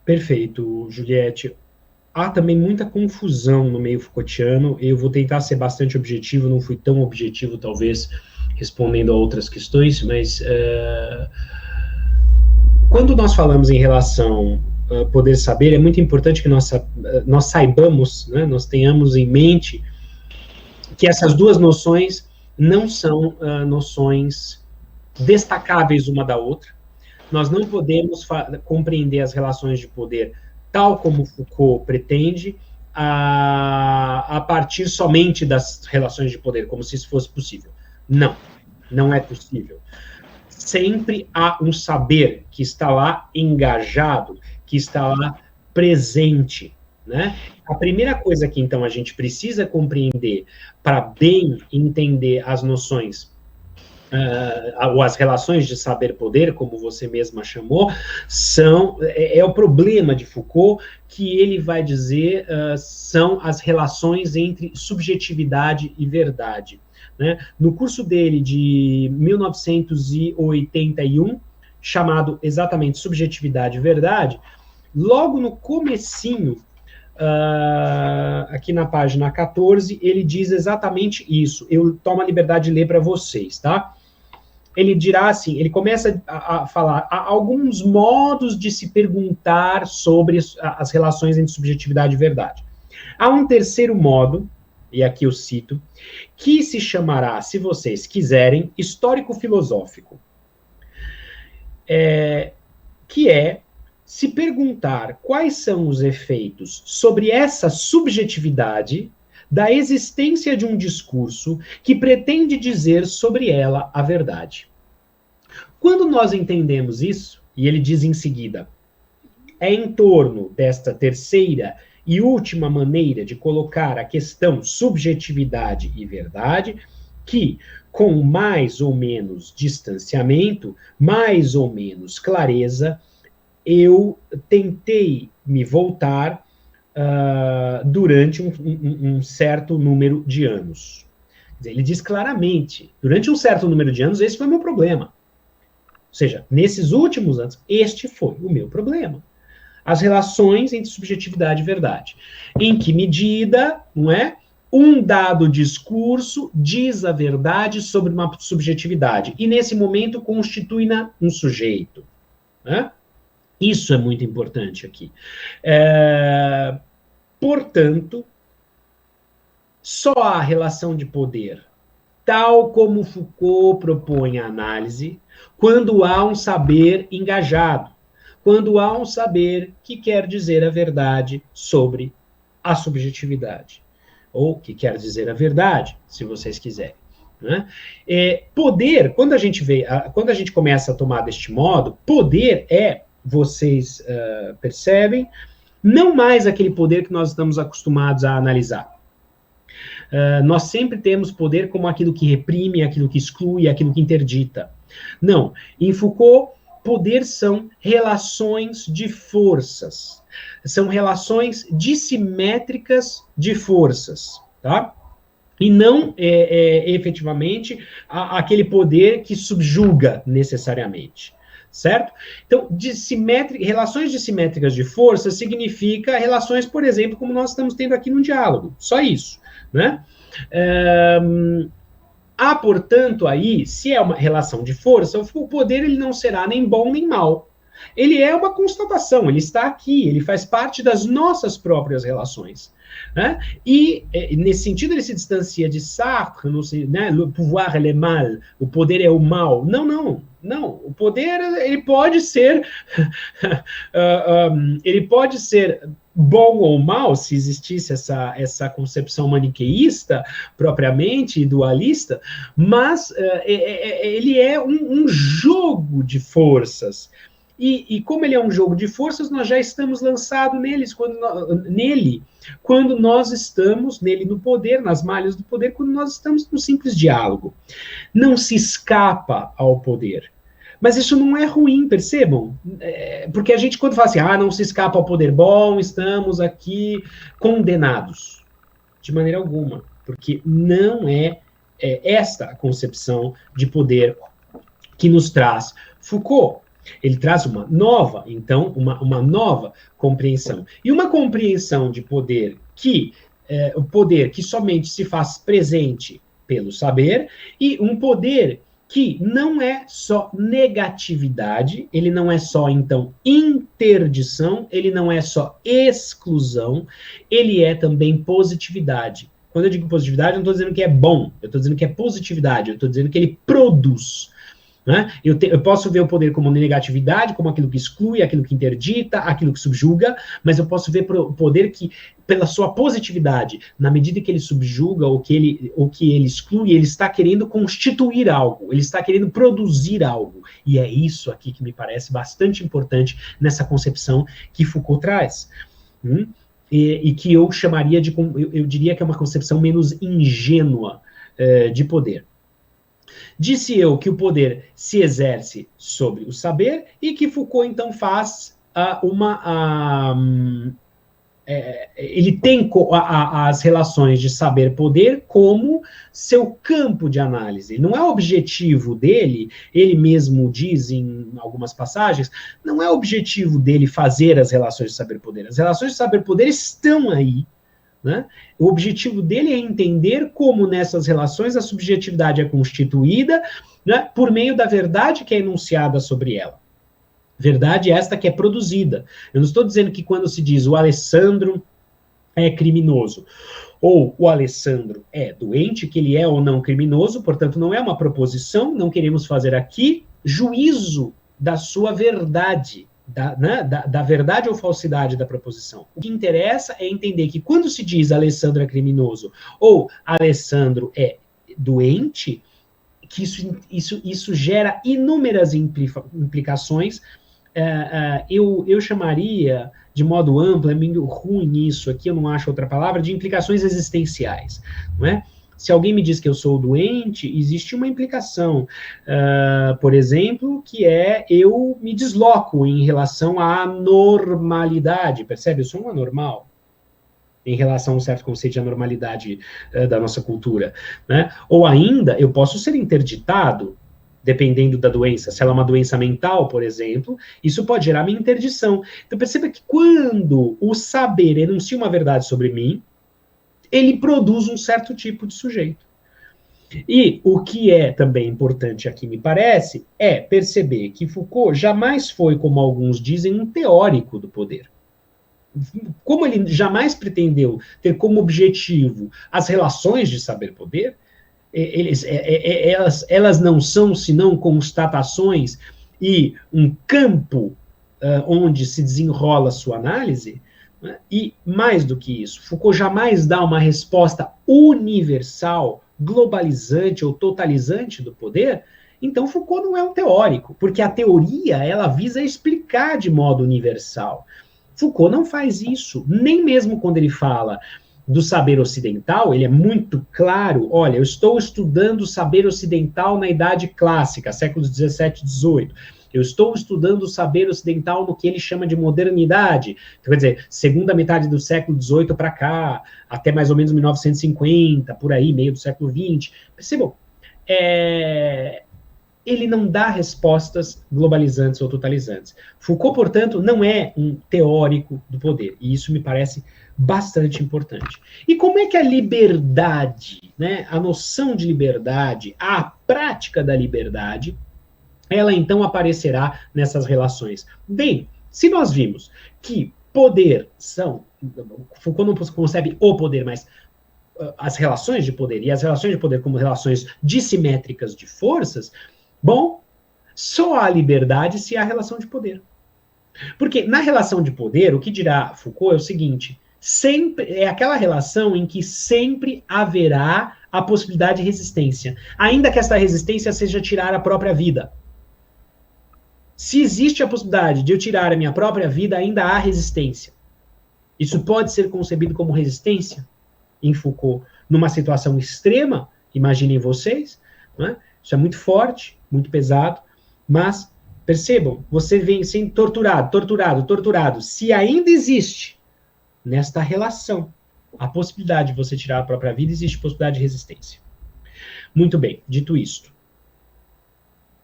Perfeito, Juliette. Há também muita confusão no meio Foucaultiano. Eu vou tentar ser bastante objetivo, não fui tão objetivo, talvez, respondendo a outras questões, mas quando nós falamos em relação poder-saber, é muito importante que nós saibamos, né, nós tenhamos em mente que essas duas noções não são noções destacáveis uma da outra. Nós não podemos compreender as relações de poder tal como Foucault pretende, a partir somente das relações de poder, como se isso fosse possível. Não, não é possível. Sempre há um saber que está lá engajado, que está lá presente, né? A primeira coisa que, então, a gente precisa compreender para bem entender as noções ou as relações de saber-poder, como você mesma chamou, é o problema de Foucault, que ele vai dizer são as relações entre subjetividade e verdade. Né? No curso dele de 1981, chamado exatamente Subjetividade e Verdade, logo no comecinho, aqui na página 14, ele diz exatamente isso. Eu tomo a liberdade de ler para vocês, tá? Ele dirá assim, ele começa a falar há alguns modos de se perguntar sobre as relações entre subjetividade e verdade. Há um terceiro modo, e aqui eu cito, que se chamará, se vocês quiserem, histórico-filosófico, que é se perguntar quais são os efeitos sobre essa subjetividade da existência de um discurso que pretende dizer sobre ela a verdade. Quando nós entendemos isso, e ele diz em seguida, é em torno desta terceira e última maneira de colocar a questão subjetividade e verdade, que, com mais ou menos distanciamento, mais ou menos clareza, eu tentei me voltar durante um certo número de anos. Ele diz claramente, durante um certo número de anos, esse foi o meu problema. Ou seja, nesses últimos anos, este foi o meu problema. As relações entre subjetividade e verdade. Em que medida, não é? Um dado discurso diz a verdade sobre uma subjetividade. E, nesse momento, constitui-na um sujeito. Né? Isso é muito importante aqui. Portanto, só a relação de poder, tal como Foucault propõe a análise, quando há um saber engajado, quando há um saber que quer dizer a verdade sobre a subjetividade, ou que quer dizer a verdade, se vocês quiserem. Né? Poder, quando a gente começa a tomar deste modo, poder vocês percebem, não mais aquele poder que nós estamos acostumados a analisar. Nós sempre temos poder como aquilo que reprime, aquilo que exclui, aquilo que interdita. Não. Em Foucault, poder são relações de forças. São relações dissimétricas de forças. Tá? E não, efetivamente, aquele poder que subjuga necessariamente. Certo? Então, relações dissimétricas de força significa relações, por exemplo, como nós estamos tendo aqui no diálogo. Só isso. Né? Há, portanto, aí, se é uma relação de força, o poder ele não será nem bom nem mal. Ele é uma constatação, ele está aqui, ele faz parte das nossas próprias relações. Né? E, nesse sentido, ele se distancia de Sartre, né? Le pouvoir est le mal, o poder é o mal. Não. O poder, ele pode ser bom ou mal, se existisse essa concepção maniqueísta, propriamente, dualista, mas ele é um jogo de forças. E como ele é um jogo de forças, nós já estamos lançados quando nós estamos nele no poder, nas malhas do poder, quando nós estamos no simples diálogo. Não se escapa ao poder. Mas isso não é ruim, percebam? Porque a gente, quando fala assim, não se escapa ao poder bom, estamos aqui condenados. De maneira alguma. Porque não é esta a concepção de poder que nos traz Foucault. Ele traz uma nova compreensão. E uma compreensão de poder o poder que somente se faz presente pelo saber, e um poder que não é só negatividade, ele não é só, então, interdição, ele não é só exclusão, ele é também positividade. Quando eu digo positividade, eu não estou dizendo que é bom, eu estou dizendo que é positividade, eu estou dizendo que ele produz. Né? Eu posso ver o poder como negatividade, como aquilo que exclui, aquilo que interdita, aquilo que subjuga, mas eu posso ver o poder que, pela sua positividade, na medida que ele subjuga ou que ele exclui, ele está querendo constituir algo, ele está querendo produzir algo. E é isso aqui que me parece bastante importante nessa concepção que Foucault traz. E que eu chamaria eu diria que é uma concepção menos ingênua de poder. Disse eu que o poder se exerce sobre o saber e que Foucault, então, faz ele tem as relações de saber-poder como seu campo de análise. Não é objetivo dele, ele mesmo diz em algumas passagens, não é objetivo dele fazer as relações de saber-poder. As relações de saber-poder estão aí, né? O objetivo dele é entender como nessas relações a subjetividade é constituída, né, por meio da verdade que é enunciada sobre ela. Verdade esta que é produzida. Eu não estou dizendo que quando se diz o Alessandro é criminoso, ou o Alessandro é doente, que ele é ou não criminoso, portanto não é uma proposição, não queremos fazer aqui juízo da sua verdade, da verdade ou falsidade da proposição. O que interessa é entender que quando se diz Alessandro é criminoso, ou Alessandro é doente, que isso gera inúmeras implicações. Eu chamaria, de modo amplo, é meio ruim isso aqui, eu não acho outra palavra, de implicações existenciais, não é? Se alguém me diz que eu sou doente, existe uma implicação, por exemplo, que é eu me desloco em relação à normalidade, percebe? Eu sou um anormal em relação a um certo conceito de anormalidade da nossa cultura, né? Ou ainda, eu posso ser interditado, dependendo da doença. Se ela é uma doença mental, por exemplo, isso pode gerar minha interdição. Então perceba que quando o saber enuncia uma verdade sobre mim, ele produz um certo tipo de sujeito. E o que é também importante aqui, me parece, é perceber que Foucault jamais foi, como alguns dizem, um teórico do poder. Como ele jamais pretendeu ter como objetivo as relações de saber-poder, elas não são senão constatações e um campo onde se desenrola a sua análise, né? E mais do que isso, Foucault jamais dá uma resposta universal, globalizante ou totalizante do poder. Então Foucault não é um teórico, porque a teoria ela visa explicar de modo universal. Foucault não faz isso, nem mesmo quando ele fala do saber ocidental, ele é muito claro, olha, eu estou estudando o saber ocidental na Idade Clássica, séculos 17 e 18. Eu estou estudando o saber ocidental no que ele chama de modernidade, quer dizer, segunda metade do século 18 para cá, até mais ou menos 1950, por aí, meio do século 20. Percebam? Ele não dá respostas globalizantes ou totalizantes. Foucault, portanto, não é um teórico do poder, e isso me parece bastante importante. E como é que a liberdade, né, a noção de liberdade, a prática da liberdade, ela então aparecerá nessas relações? Bem, se nós vimos que poder são, Foucault não concebe o poder, mas as relações de poder, e as relações de poder como relações dissimétricas de forças, bom, só há liberdade se há relação de poder. Porque na relação de poder, o que dirá Foucault é o seguinte: sempre é aquela relação em que sempre haverá a possibilidade de resistência, ainda que esta resistência seja tirar a própria vida. Se existe a possibilidade de eu tirar a minha própria vida, ainda há resistência. Isso pode ser concebido como resistência em Foucault, numa situação extrema, imaginem vocês, não é? Isso é muito forte, muito pesado, mas percebam, você vem sendo torturado. Se ainda existe nesta relação a possibilidade de você tirar a própria vida, existe possibilidade de resistência. Muito bem, dito isto,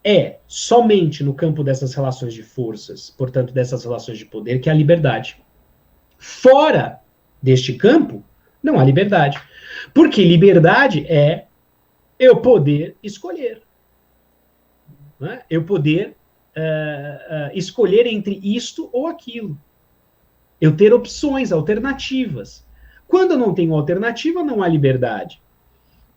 é somente no campo dessas relações de forças, portanto, dessas relações de poder, que há liberdade. Fora deste campo, não há liberdade. Porque liberdade é eu poder escolher. Não é? Eu poder escolher entre isto ou aquilo. Eu ter opções, alternativas. Quando eu não tenho alternativa, não há liberdade.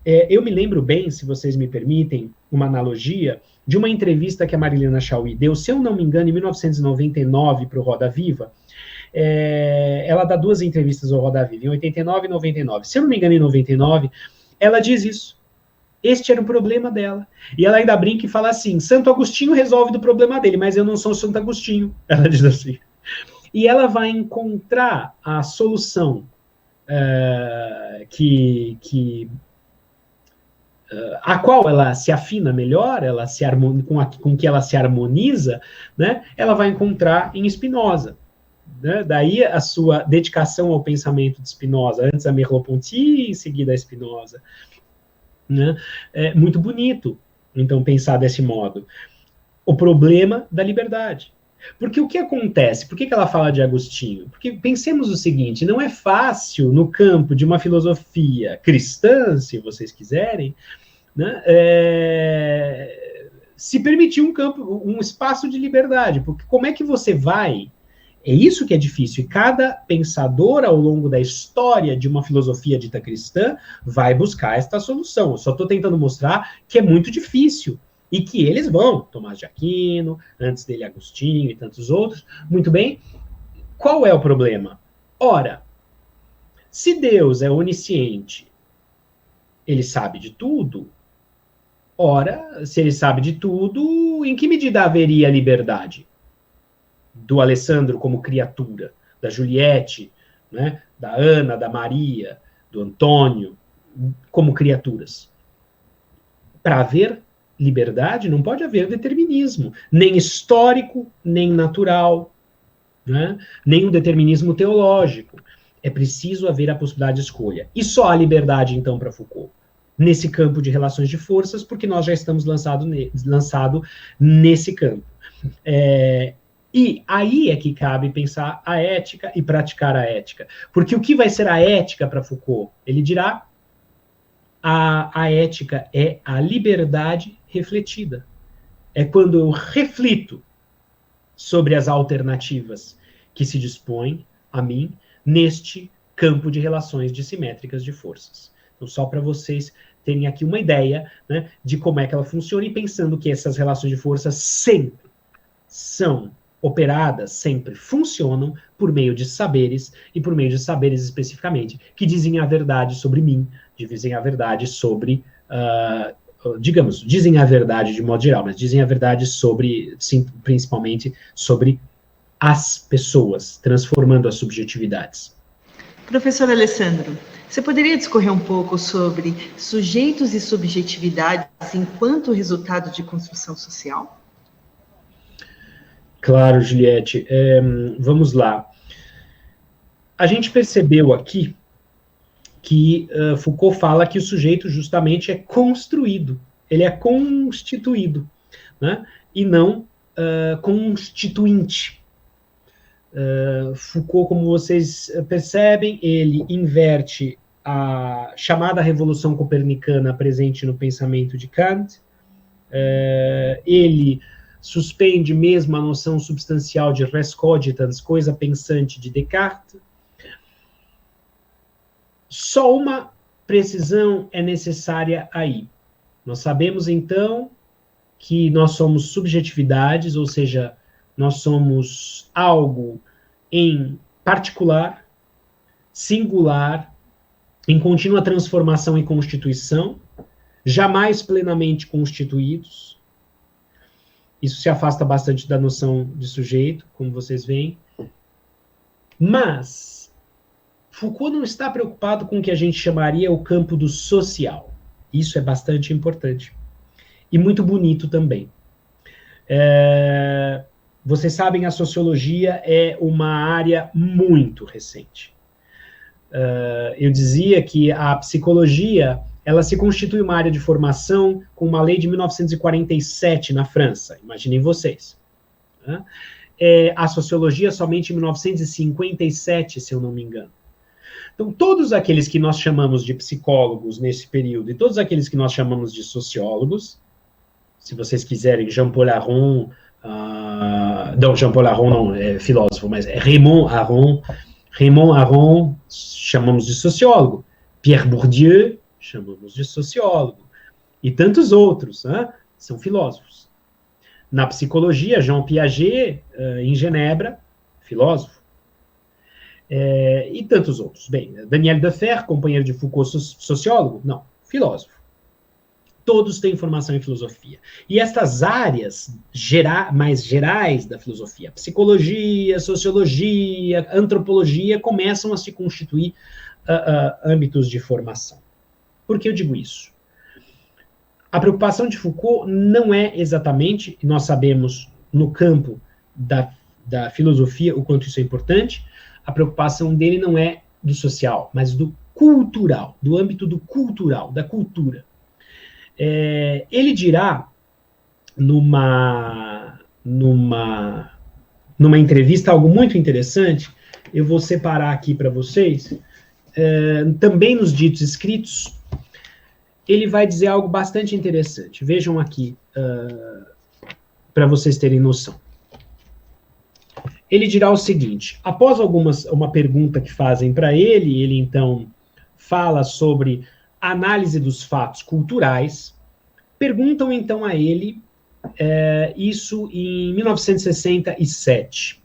Eu me lembro bem, se vocês me permitem, uma analogia de uma entrevista que a Marilena Chaui deu, se eu não me engano, em 1999 para o Roda Viva. Ela dá duas entrevistas ao Roda Viva, em 89 e 99. Se eu não me engano, em 99, ela diz isso. Este era o problema dela. E ela ainda brinca e fala assim: Santo Agostinho resolve do problema dele, mas eu não sou Santo Agostinho. Ela diz assim. E ela vai encontrar a solução que a qual ela se afina melhor, ela se com que ela se harmoniza, né, ela vai encontrar em Spinoza. Né? Daí a sua dedicação ao pensamento de Spinoza, antes a Merleau-Ponty, em seguida a Spinoza. Né? É muito bonito, então, pensar desse modo. O problema da liberdade. Porque o que acontece? Por que ela fala de Agostinho? Porque pensemos o seguinte, não é fácil no campo de uma filosofia cristã, se vocês quiserem, né, se permitir um espaço de liberdade. Porque como é que você vai... É isso que é difícil, e cada pensador ao longo da história de uma filosofia dita cristã vai buscar esta solução. Eu só estou tentando mostrar que é muito difícil, e que eles vão, Tomás de Aquino, antes dele Agostinho e tantos outros. Muito bem, qual é o problema? Ora, se Deus é onisciente, ele sabe de tudo, ora, se ele sabe de tudo, em que medida haveria liberdade? Do Alessandro como criatura, da Juliette, né, da Ana, da Maria, do Antônio, como criaturas. Para haver liberdade, não pode haver determinismo, nem histórico, nem natural, né, nem um determinismo teológico. É preciso haver a possibilidade de escolha. E só há liberdade, então, para Foucault, nesse campo de relações de forças, porque nós já estamos lançado nesse campo. E aí é que cabe pensar a ética e praticar a ética. Porque o que vai ser a ética para Foucault? Ele dirá, a ética é a liberdade refletida. É quando eu reflito sobre as alternativas que se dispõem a mim neste campo de relações dissimétricas de forças. Então, só para vocês terem aqui uma ideia, né, de como é que ela funciona, e pensando que essas relações de forças sempre são operadas, sempre funcionam por meio de saberes, e por meio de saberes especificamente, que dizem a verdade sobre mim, dizem a verdade sobre, digamos, dizem a verdade de modo geral, mas dizem a verdade sobre, sim, principalmente sobre as pessoas, transformando as subjetividades. Professor Alessandro, você poderia discorrer um pouco sobre sujeitos e subjetividades enquanto resultado de construção social? Claro, Juliette. Vamos lá. A gente percebeu aqui que Foucault fala que o sujeito justamente é construído, ele é constituído, né? E não constituinte. Foucault, como vocês percebem, ele inverte a chamada revolução copernicana presente no pensamento de Kant, ele suspende mesmo a noção substancial de res cogitans, coisa pensante, de Descartes. Só uma precisão é necessária aí. Nós sabemos, então, que nós somos subjetividades, ou seja, nós somos algo em particular, singular, em contínua transformação e constituição, jamais plenamente constituídos. Isso se afasta bastante da noção de sujeito, como vocês veem. Mas Foucault não está preocupado com o que a gente chamaria o campo do social. Isso é bastante importante. E muito bonito também. Vocês sabem, a sociologia é uma área muito recente. Eu dizia que a psicologia, ela se constitui uma área de formação com uma lei de 1947 na França, imaginem vocês. A sociologia somente em 1957, se eu não me engano. Então, todos aqueles que nós chamamos de psicólogos nesse período, e todos aqueles que nós chamamos de sociólogos, se vocês quiserem, Jean-Paul Aron, não, Jean-Paul Aron não é filósofo, mas é Raymond Aron, chamamos de sociólogo. Pierre Bourdieu, chamamos de sociólogo. E tantos outros, são filósofos. Na psicologia, Jean Piaget, em Genebra, filósofo. E tantos outros. Bem, Daniel Defer, companheiro de Foucault, sociólogo? Não, filósofo. Todos têm formação em filosofia. E estas áreas mais gerais da filosofia, psicologia, sociologia, antropologia, começam a se constituir âmbitos de formação. Por que eu digo isso? A preocupação de Foucault não é exatamente, nós sabemos no campo da filosofia o quanto isso é importante, a preocupação dele não é do social, mas do cultural, do âmbito do cultural, da cultura. Ele dirá numa entrevista algo muito interessante, eu vou separar aqui para vocês, também nos ditos escritos, ele vai dizer algo bastante interessante. Vejam aqui, para vocês terem noção. Ele dirá o seguinte, após uma pergunta que fazem para ele então fala sobre análise dos fatos culturais, perguntam então a ele isso em 1967.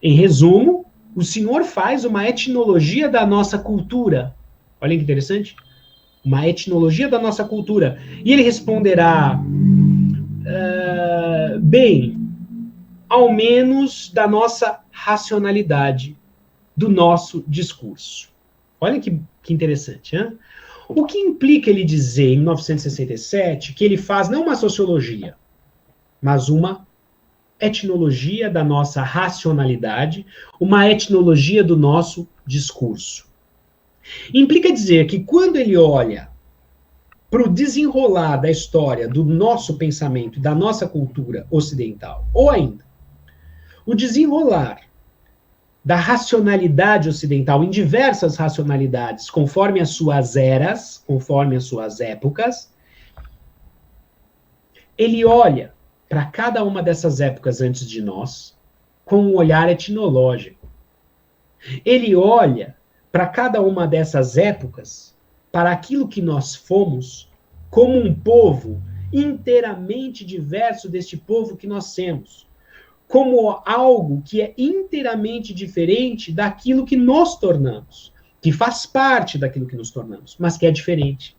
Em resumo, o senhor faz uma etnologia da nossa cultura. Olha que interessante. Uma etnologia da nossa cultura. E ele responderá, bem, ao menos da nossa racionalidade, do nosso discurso. Olha que interessante, hein? O que implica ele dizer, em 1967, que ele faz não uma sociologia, mas uma etnologia da nossa racionalidade, uma etnologia do nosso discurso. Implica dizer que quando ele olha para o desenrolar da história do nosso pensamento, da nossa cultura ocidental, ou ainda, o desenrolar da racionalidade ocidental em diversas racionalidades, conforme as suas eras, conforme as suas épocas, ele olha para cada uma dessas épocas antes de nós com um olhar etnológico. Ele olha para cada uma dessas épocas, para aquilo que nós fomos, como um povo inteiramente diverso deste povo que nós temos, como algo que é inteiramente diferente daquilo que nos tornamos, que faz parte daquilo que nos tornamos, mas que é diferente.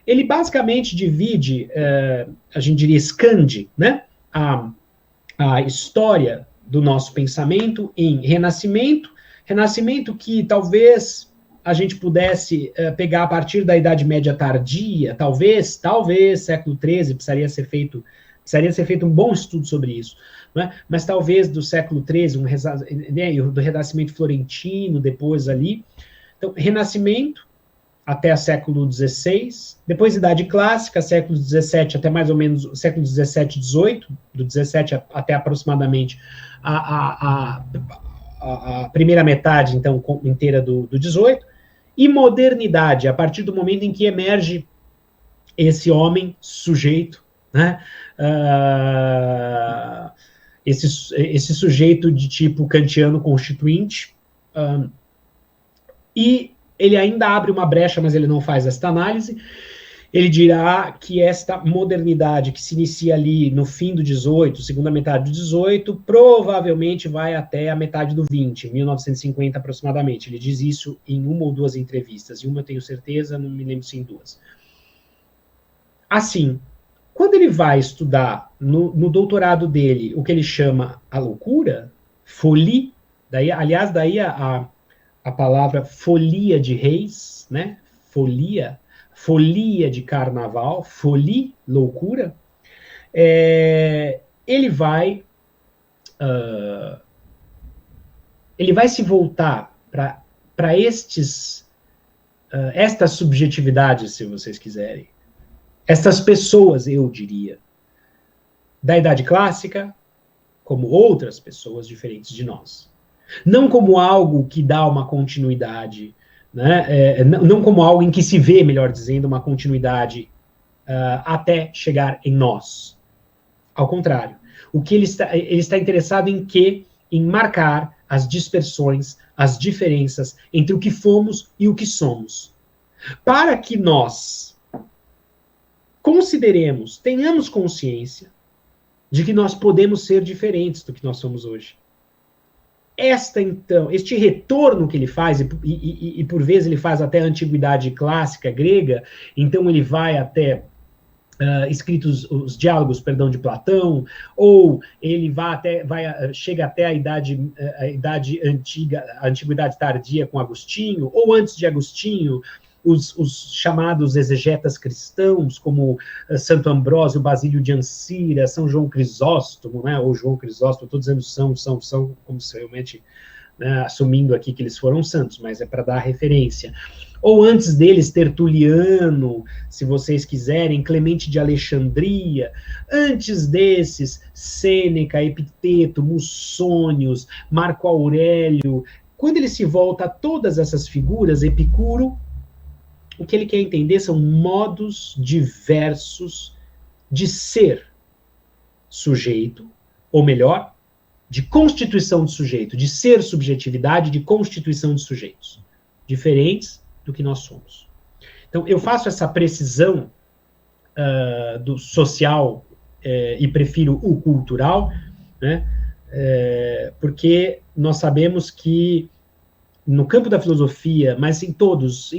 Ele basicamente divide, a gente diria, escande, né, a história do nosso pensamento em renascimento que talvez a gente pudesse pegar a partir da Idade Média tardia, talvez século XIII, precisaria ser feito um bom estudo sobre isso, né? Mas talvez do século XIII, do Renascimento Florentino, depois ali. Então, Renascimento até o século XVI, depois Idade Clássica, século XVII até mais ou menos século XVII, XVIII, do XVII até aproximadamente a primeira metade, então, inteira do XVIII, e modernidade, a partir do momento em que emerge esse homem sujeito, né? Esse sujeito de tipo kantiano constituinte, e ele ainda abre uma brecha, mas ele não faz esta análise. Ele dirá que esta modernidade que se inicia ali no fim do 18, segunda metade do 18, provavelmente vai até a metade do 20, 1950 aproximadamente. Ele diz isso em uma ou duas entrevistas, e uma eu tenho certeza, não me lembro se em duas. Assim, quando ele vai estudar no doutorado dele o que ele chama a loucura, folie, daí a palavra folia de reis, né? Folia de carnaval, folie, loucura, ele vai se voltar para estas subjetividades, se vocês quiserem, estas pessoas, eu diria, da Idade Clássica, como outras pessoas diferentes de nós. Não como algo que dá uma continuidade, né? Não como algo em que se vê, melhor dizendo, uma continuidade até chegar em nós. Ao contrário. O que ele está interessado em quê? Em marcar as dispersões, as diferenças entre o que fomos e o que somos. Para que nós consideremos, tenhamos consciência de que nós podemos ser diferentes do que nós somos hoje. Este retorno que ele faz, e por vezes ele faz até a antiguidade clássica grega, então ele vai até escritos, os diálogos, de Platão, ou ele chega até a idade antiga, a antiguidade tardia com Agostinho, ou antes de Agostinho, os chamados exegetas cristãos, como Santo Ambrósio, Basílio de Ancira, São João Crisóstomo, né, ou João Crisóstomo, estou dizendo são, como se realmente, né, assumindo aqui que eles foram santos, mas é para dar referência. Ou antes deles, Tertuliano, se vocês quiserem, Clemente de Alexandria. Antes desses, Sêneca, Epiteto, Mussônios, Marco Aurélio. Quando ele se volta a todas essas figuras, Epicuro, o que ele quer entender são modos diversos de ser sujeito, ou melhor, de constituição de sujeito, de ser subjetividade, de constituição de sujeitos, diferentes do que nós somos. Então, eu faço essa precisão do social e prefiro o cultural, né, porque nós sabemos que no campo da filosofia, mas em todos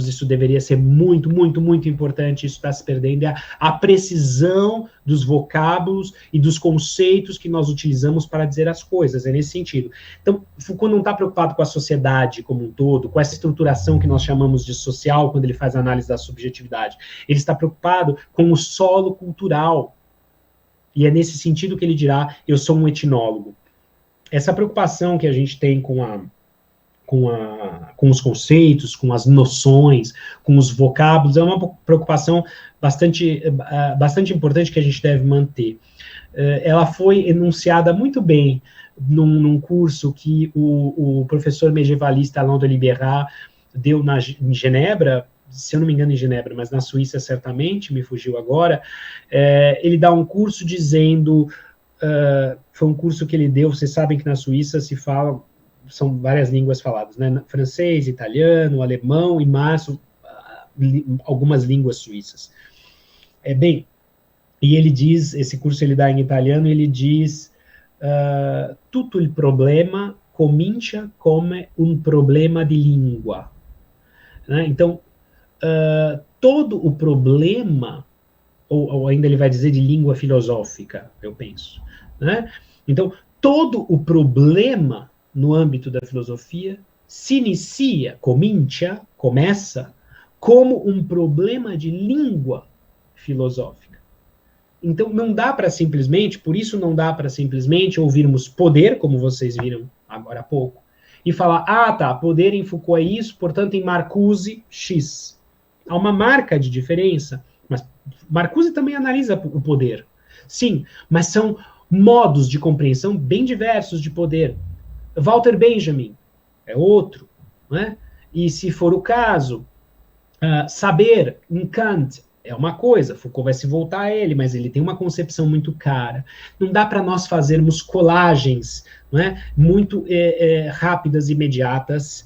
isso deveria ser muito, muito, muito importante, isso está se perdendo, é a precisão dos vocábulos e dos conceitos que nós utilizamos para dizer as coisas, é nesse sentido. Então, Foucault não está preocupado com a sociedade como um todo, com essa estruturação que nós chamamos de social, quando ele faz a análise da subjetividade. Ele está preocupado com o solo cultural, e é nesse sentido que ele dirá, eu sou um etnólogo. Essa preocupação que a gente tem com os conceitos, com as noções, com os vocábulos, é uma preocupação bastante importante que a gente deve manter. Ela foi enunciada muito bem num curso que o professor medievalista Alain de Libéral deu em Genebra, se eu não me engano em Genebra, mas na Suíça certamente, me fugiu agora. Ele dá um curso dizendo, foi um curso que ele deu, vocês sabem que na Suíça se fala, são várias línguas faladas, né? Francês, italiano, alemão e algumas línguas suíças. Bem, e ele diz, esse curso ele dá em italiano, ele diz, tutto il problema comincia come un problema di língua. Né? Então, todo o problema, ou ainda ele vai dizer de língua filosófica, eu penso. Né? Então, todo o problema no âmbito da filosofia, se inicia, começa, como um problema de língua filosófica. Então, não dá para simplesmente, por isso não dá para simplesmente ouvirmos poder, como vocês viram agora há pouco, e falar, poder em Foucault é isso, portanto, em Marcuse, X. Há uma marca de diferença, mas Marcuse também analisa o poder. Sim, mas são modos de compreensão bem diversos de poder. Walter Benjamin é outro, né? E se for o caso, saber em Kant é uma coisa, Foucault vai se voltar a ele, mas ele tem uma concepção muito cara. Não dá para nós fazermos colagens, né, muito rápidas e imediatas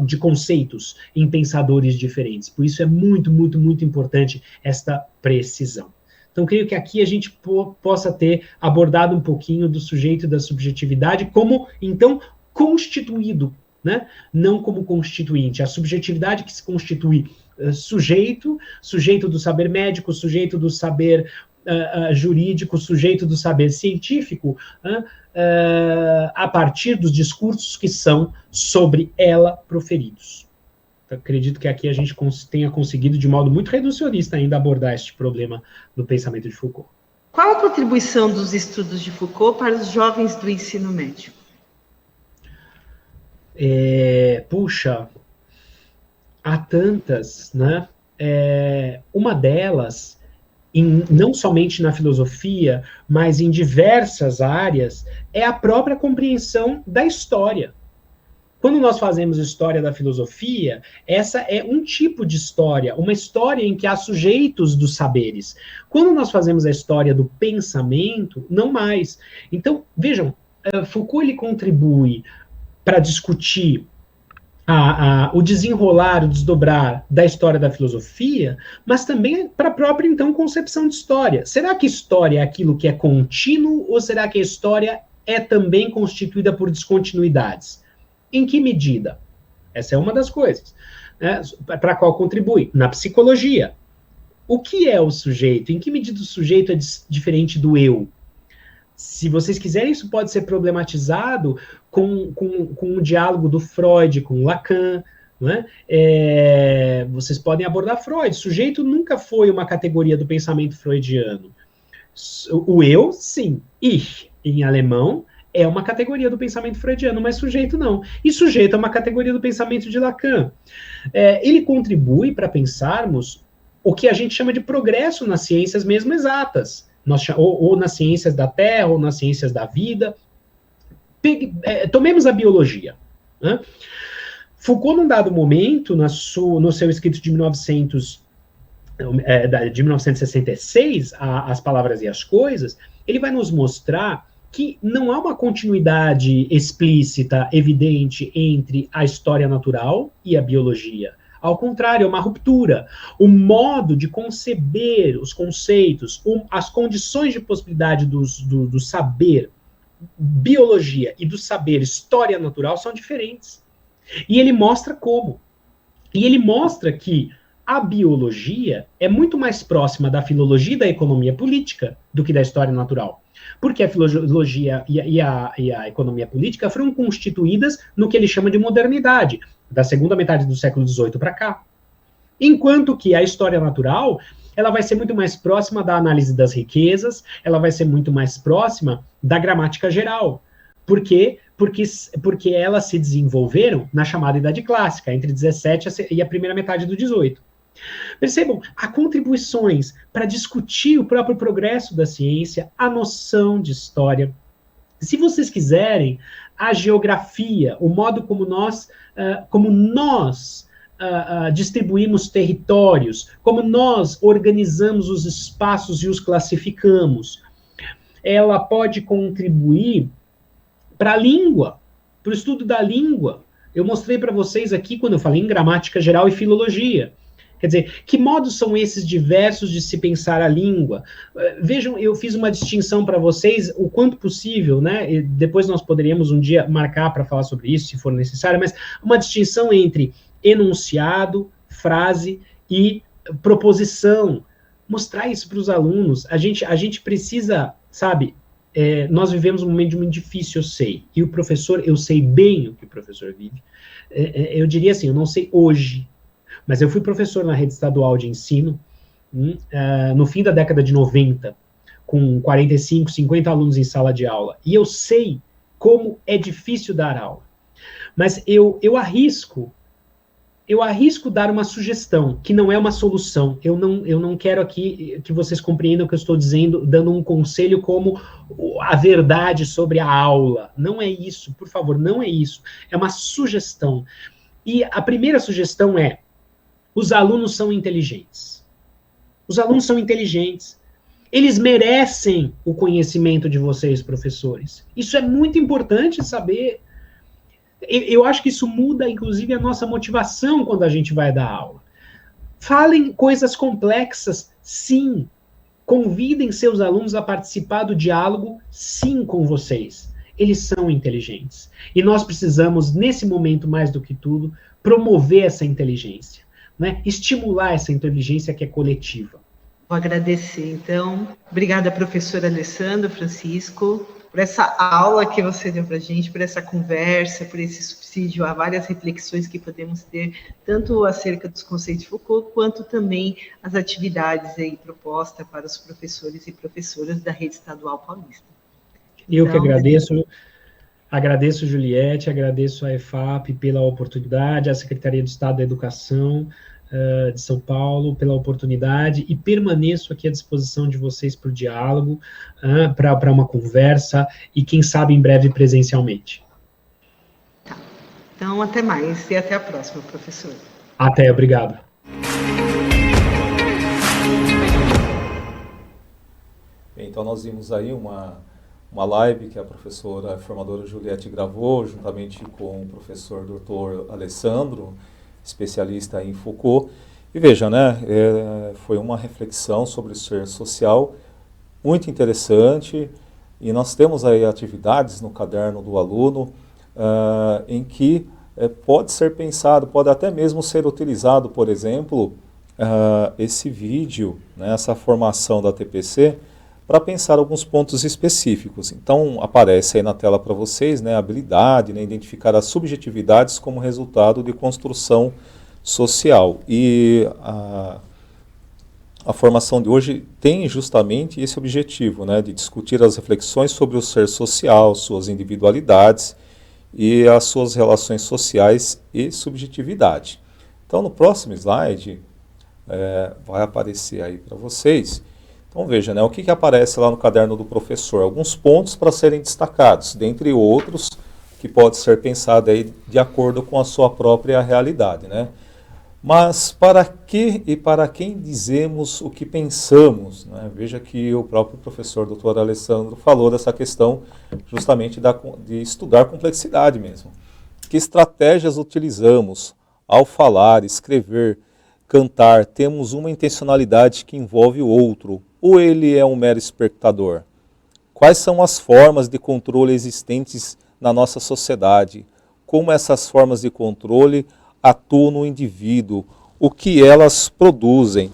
de conceitos em pensadores diferentes. Por isso é muito, muito, muito importante esta precisão. Então, creio que aqui a gente possa ter abordado um pouquinho do sujeito e da subjetividade como, então, constituído, né? Não como constituinte. A subjetividade que se constitui sujeito do saber médico, sujeito do saber jurídico, sujeito do saber científico, a partir dos discursos que são sobre ela proferidos. Acredito que aqui a gente tenha conseguido, de modo muito reducionista ainda, abordar este problema do pensamento de Foucault. Qual a contribuição dos estudos de Foucault para os jovens do ensino médio? Puxa, há tantas, né? Uma delas, não somente na filosofia, mas em diversas áreas, é a própria compreensão da história. Quando nós fazemos história da filosofia, essa é um tipo de história, uma história em que há sujeitos dos saberes. Quando nós fazemos a história do pensamento, não mais. Então, vejam, Foucault ele contribui para discutir o desenrolar, o desdobrar da história da filosofia, mas também para a própria, então, concepção de história. Será que história é aquilo que é contínuo, ou será que a história é também constituída por descontinuidades? Em que medida? Essa é uma das coisas, né, para a qual contribui. Na psicologia, o que é o sujeito? Em que medida o sujeito é diferente do eu? Se vocês quiserem, isso pode ser problematizado com um diálogo do Freud com Lacan, né? Vocês podem abordar Freud. Sujeito nunca foi uma categoria do pensamento freudiano. O eu, sim. Ich, em alemão, é uma categoria do pensamento freudiano, mas sujeito não. E sujeito é uma categoria do pensamento de Lacan. Ele contribui para pensarmos o que a gente chama de progresso nas ciências mesmo exatas, ou nas ciências da Terra, ou nas ciências da vida. Tomemos a biologia, né? Foucault, num dado momento, no seu escrito de 1966, As Palavras e as Coisas, ele vai nos mostrar que não há uma continuidade explícita, evidente, entre a história natural e a biologia. Ao contrário, é uma ruptura. O modo de conceber os conceitos, as condições de possibilidade do saber biologia e do saber história natural são diferentes. E ele mostra como. E ele mostra que a biologia é muito mais próxima da filologia e da economia política do que da história natural. Porque a filologia e a economia política foram constituídas no que ele chama de modernidade, da segunda metade do século XVIII para cá. Enquanto que a história natural, ela vai ser muito mais próxima da análise das riquezas, ela vai ser muito mais próxima da gramática geral. Por quê? Porque elas se desenvolveram na chamada Idade Clássica, entre 17 e a primeira metade do 18. Percebam, há contribuições para discutir o próprio progresso da ciência, a noção de história. Se vocês quiserem, a geografia, o modo como nós distribuímos territórios, como nós organizamos os espaços e os classificamos, ela pode contribuir para a língua, para o estudo da língua. Eu mostrei para vocês aqui quando eu falei em gramática geral e filologia. Quer dizer, que modos são esses diversos de se pensar a língua? Vejam, eu fiz uma distinção para vocês, o quanto possível, né? E depois nós poderíamos um dia marcar para falar sobre isso, se for necessário, mas uma distinção entre enunciado, frase e proposição. Mostrar isso para os alunos. A gente precisa, sabe, nós vivemos um momento muito difícil, eu sei. E o professor, eu sei bem o que o professor vive. Eu diria assim, eu não sei hoje, mas eu fui professor na rede estadual de ensino, no fim da década de 90, com 45, 50 alunos em sala de aula. E eu sei como é difícil dar aula. Mas eu arrisco dar uma sugestão, que não é uma solução. Eu não quero aqui que vocês compreendam o que eu estou dizendo, dando um conselho como a verdade sobre a aula. Não é isso, por favor, não é isso. É uma sugestão. E a primeira sugestão é: os alunos são inteligentes. Os alunos são inteligentes. Eles merecem o conhecimento de vocês, professores. Isso é muito importante saber. Eu acho que isso muda, inclusive, a nossa motivação quando a gente vai dar aula. Falem coisas complexas, sim. Convidem seus alunos a participar do diálogo, sim, com vocês. Eles são inteligentes. E nós precisamos, nesse momento, mais do que tudo, promover essa inteligência, né? Estimular essa inteligência que é coletiva. Vou agradecer, então. Obrigada, professora Alessandro, Francisco, por essa aula que você deu para a gente, por essa conversa, por esse subsídio a várias reflexões que podemos ter, tanto acerca dos conceitos de Foucault, quanto também as atividades aí propostas para os professores e professoras da Rede Estadual Paulista. Eu que agradeço, Juliette, agradeço a EFAP pela oportunidade, a Secretaria de Estado da Educação de São Paulo pela oportunidade, e permaneço aqui à disposição de vocês para o diálogo, para uma conversa, e quem sabe em breve presencialmente. Tá. Então, até mais, e até a próxima, professor. Até, obrigado. Então, nós vimos aí uma live que a professora a formadora Juliette gravou, juntamente com o professor Dr. Alessandro, especialista em Foucault. E veja, né, foi uma reflexão sobre o ser social muito interessante, e nós temos aí atividades no caderno do aluno em que pode ser pensado, pode até mesmo ser utilizado, por exemplo, esse vídeo, né, essa formação da TPC, para pensar alguns pontos específicos. Então, aparece aí na tela para vocês, né, a habilidade, né, identificar as subjetividades como resultado de construção social. E a formação de hoje tem justamente esse objetivo, né, de discutir as reflexões sobre o ser social, suas individualidades e as suas relações sociais e subjetividade. Então, no próximo slide, vai aparecer aí para vocês. Então, veja, né, o que aparece lá no caderno do professor? Alguns pontos para serem destacados, dentre outros, que pode ser pensado aí de acordo com a sua própria realidade, né? Mas para que e para quem dizemos o que pensamos? Né? Veja que o próprio professor Dr. Alessandro falou dessa questão justamente de estudar complexidade mesmo. Que estratégias utilizamos ao falar, escrever, cantar? Temos uma intencionalidade que envolve o outro, ou ele é um mero espectador? Quais são as formas de controle existentes na nossa sociedade? Como essas formas de controle atuam no indivíduo, o que elas produzem.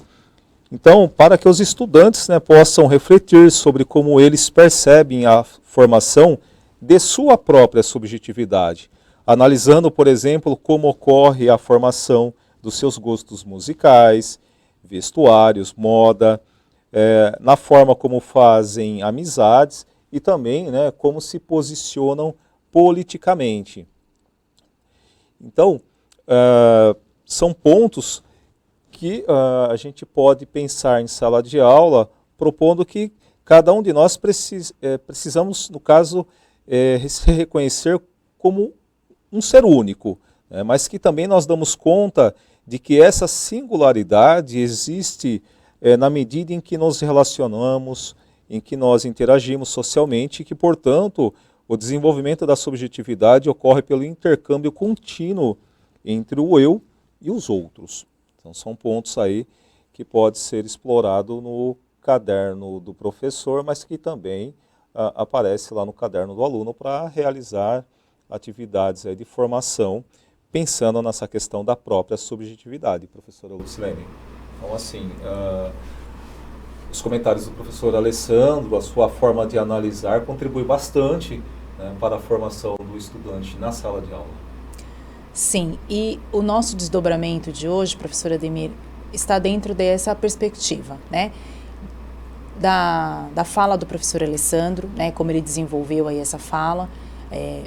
Então, para que os estudantes, né, possam refletir sobre como eles percebem a formação de sua própria subjetividade, analisando, por exemplo, como ocorre a formação dos seus gostos musicais, vestuários, moda, na forma como fazem amizades e também, né, como se posicionam politicamente. Então, são pontos que a gente pode pensar em sala de aula, propondo que cada um de nós precisamos, no caso, se reconhecer como um ser único, mas que também nós damos conta de que essa singularidade existe na medida em que nos relacionamos, em que nós interagimos socialmente e que, portanto, o desenvolvimento da subjetividade ocorre pelo intercâmbio contínuo entre o eu e os outros. Então, são pontos aí que pode ser explorado no caderno do professor, mas que também aparece lá no caderno do aluno para realizar atividades aí de formação, pensando nessa questão da própria subjetividade, professora Lucilene. Então, assim, os comentários do professor Alessandro, a sua forma de analisar, contribui bastante, né, para a formação do estudante na sala de aula. Sim, e o nosso desdobramento de hoje, professora Ademir, está dentro dessa perspectiva, né? Da fala do professor Alessandro, né, como ele desenvolveu aí essa fala,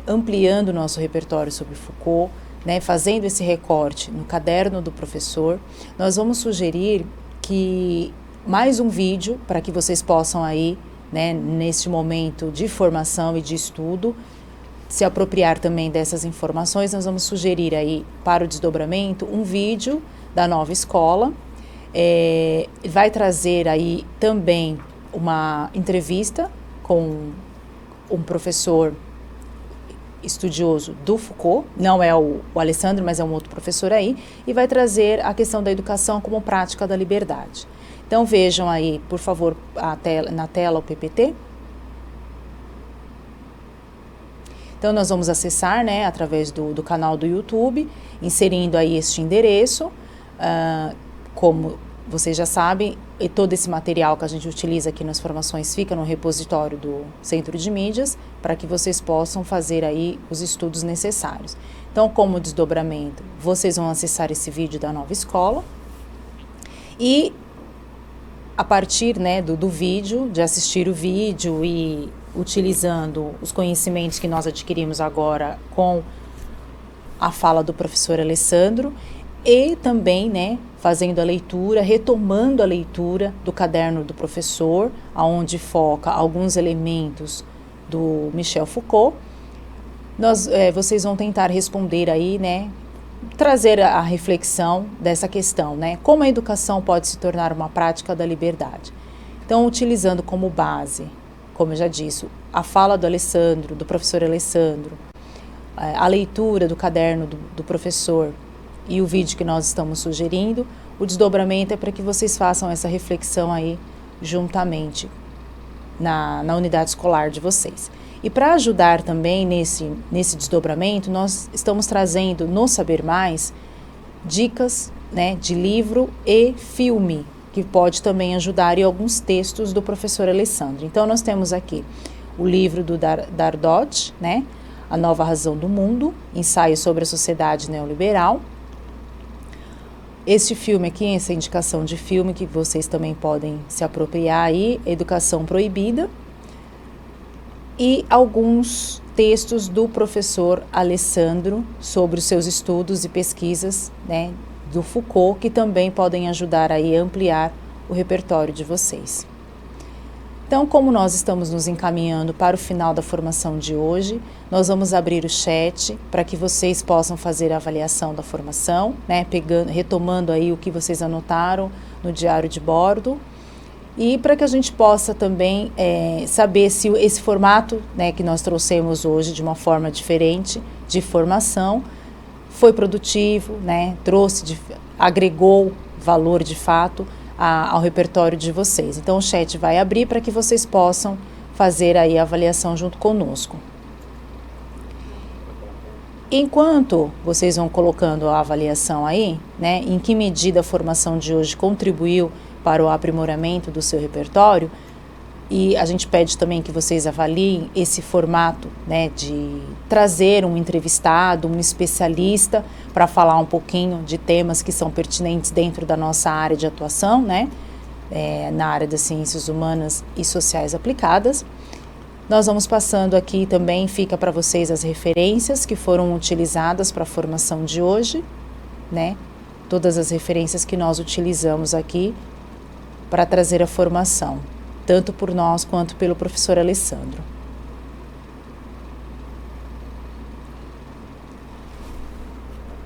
ampliando o nosso repertório sobre Foucault, né, fazendo esse recorte no caderno do professor. Nós vamos sugerir que mais um vídeo para que vocês possam aí, né, neste momento de formação e de estudo, se apropriar também dessas informações. Nós vamos sugerir aí para o desdobramento um vídeo da nova escola. Vai trazer aí também uma entrevista com um professor estudioso do Foucault, não é o Alessandro, mas é um outro professor aí, e vai trazer a questão da educação como prática da liberdade. Então vejam aí, por favor, na tela o PPT. Então nós vamos acessar, né, através do canal do YouTube, inserindo aí este endereço, como vocês já sabem, e todo esse material que a gente utiliza aqui nas formações fica no repositório do Centro de Mídias, para que vocês possam fazer aí os estudos necessários. Então, como desdobramento, vocês vão acessar esse vídeo da nova escola e a partir, né, do vídeo, de assistir o vídeo e utilizando os conhecimentos que nós adquirimos agora com a fala do professor Alessandro e também, né, fazendo a leitura, retomando a leitura do caderno do professor, aonde foca alguns elementos do Michel Foucault, vocês vão tentar responder aí, né, trazer a reflexão dessa questão, né, como a educação pode se tornar uma prática da liberdade. Então, utilizando como base, como eu já disse, a fala do Alessandro, do professor Alessandro, a leitura do caderno do professor e o vídeo que nós estamos sugerindo, o desdobramento é para que vocês façam essa reflexão aí juntamente na unidade escolar de vocês. E para ajudar também nesse desdobramento, nós estamos trazendo no Saber Mais dicas, né, de livro e filme que pode também ajudar, e alguns textos do professor Alessandro. Então, nós temos aqui o livro do Dardot, né? A Nova Razão do Mundo, ensaio sobre a sociedade neoliberal. Este filme aqui, essa indicação de filme que vocês também podem se apropriar aí, Educação Proibida. E alguns textos do professor Alessandro sobre os seus estudos e pesquisas, né, do Foucault, que também podem ajudar aí a ampliar o repertório de vocês. Então, como nós estamos nos encaminhando para o final da formação de hoje, nós vamos abrir o chat para que vocês possam fazer a avaliação da formação, né, retomando aí o que vocês anotaram no diário de bordo, e para que a gente possa também saber se esse formato, né, que nós trouxemos hoje de uma forma diferente de formação foi produtivo, né, agregou valor de fato ao repertório de vocês. Então o chat vai abrir para que vocês possam fazer aí a avaliação junto conosco. Enquanto vocês vão colocando a avaliação aí, né, em que medida a formação de hoje contribuiu para o aprimoramento do seu repertório, e a gente pede também que vocês avaliem esse formato, né, de trazer um entrevistado, um especialista, para falar um pouquinho de temas que são pertinentes dentro da nossa área de atuação, né, na área das ciências humanas e sociais aplicadas. Nós vamos passando aqui também, fica para vocês as referências que foram utilizadas para a formação de hoje, né, todas as referências que nós utilizamos aqui para trazer a formação, tanto por nós quanto pelo professor Alessandro.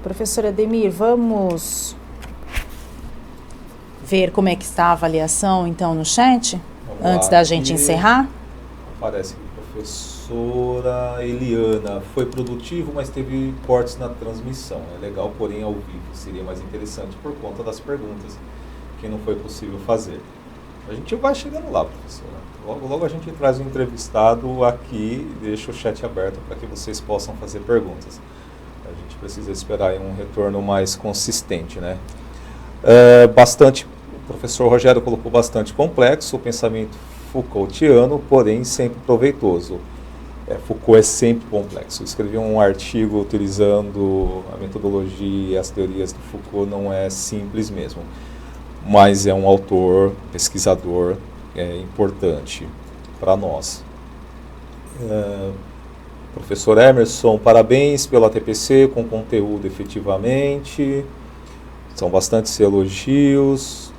Professor Ademir, vamos ver como é que está a avaliação, então, no chat, antes da gente encerrar? Aparece aqui, professora Eliana, foi produtivo, mas teve cortes na transmissão. É legal, porém, ao vivo seria mais interessante por conta das perguntas que não foi possível fazer. A gente vai chegando lá, professora. Logo a gente traz um entrevistado aqui e deixa o chat aberto para que vocês possam fazer perguntas. A gente precisa esperar um retorno mais consistente, né? O professor Rogério colocou bastante complexo, o pensamento Foucaultiano, porém sempre proveitoso. Foucault é sempre complexo. Escrever um artigo utilizando a metodologia e as teorias do Foucault não é simples mesmo, mas é um autor, pesquisador importante para nós. Professor Emerson, parabéns pela TPC, com conteúdo efetivamente, são bastantes elogios.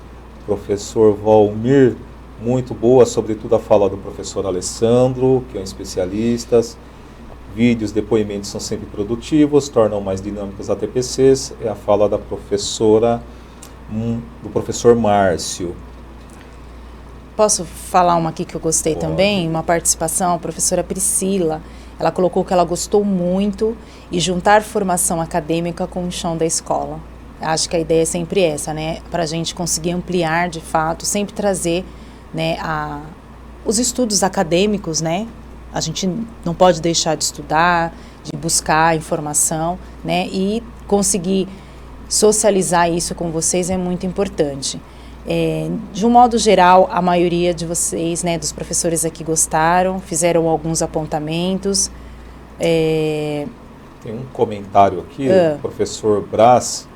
Professor Valmir, muito boa, sobretudo a fala do professor Alessandro, que é um especialista. Vídeos, depoimentos são sempre produtivos, tornam mais dinâmicos a TPCs. É a fala da professora, do professor Márcio. Posso falar uma aqui que eu gostei também? Uma participação, a professora Priscila. Ela colocou que ela gostou muito e juntar formação acadêmica com o chão da escola. Acho que a ideia é sempre essa, né? Para a gente conseguir ampliar de fato, sempre trazer, né, os estudos acadêmicos, né? A gente não pode deixar de estudar, de buscar informação, né? E conseguir socializar isso com vocês é muito importante. De um modo geral, a maioria de vocês, né, dos professores aqui gostaram, fizeram alguns apontamentos. Tem um comentário aqui, do professor Brás,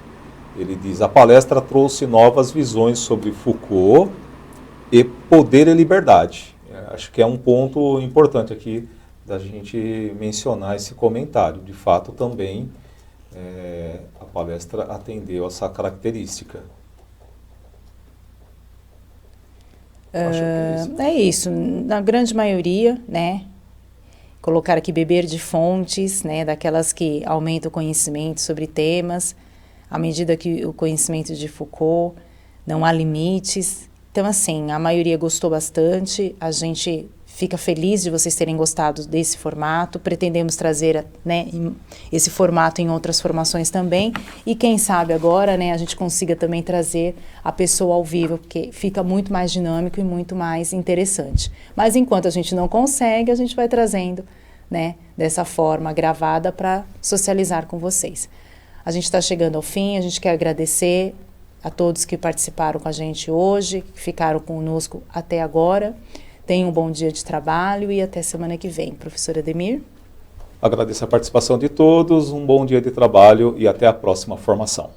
ele diz: a palestra trouxe novas visões sobre Foucault e poder e liberdade. Acho que é um ponto importante aqui da gente mencionar esse comentário. De fato, também a palestra atendeu essa característica. É isso, na grande maioria, né, colocar aqui beber de fontes, né, daquelas que aumentam o conhecimento sobre temas, à medida que o conhecimento de Foucault, não há limites. Então, assim, a maioria gostou bastante, a gente fica feliz de vocês terem gostado desse formato, pretendemos trazer, né, esse formato em outras formações também, e quem sabe agora, né, a gente consiga também trazer a pessoa ao vivo, porque fica muito mais dinâmico e muito mais interessante. Mas enquanto a gente não consegue, a gente vai trazendo, né, dessa forma gravada para socializar com vocês. A gente está chegando ao fim, a gente quer agradecer a todos que participaram com a gente hoje, que ficaram conosco até agora. Tenham um bom dia de trabalho e até semana que vem. Professor Ademir? Agradeço a participação de todos, um bom dia de trabalho e até a próxima formação.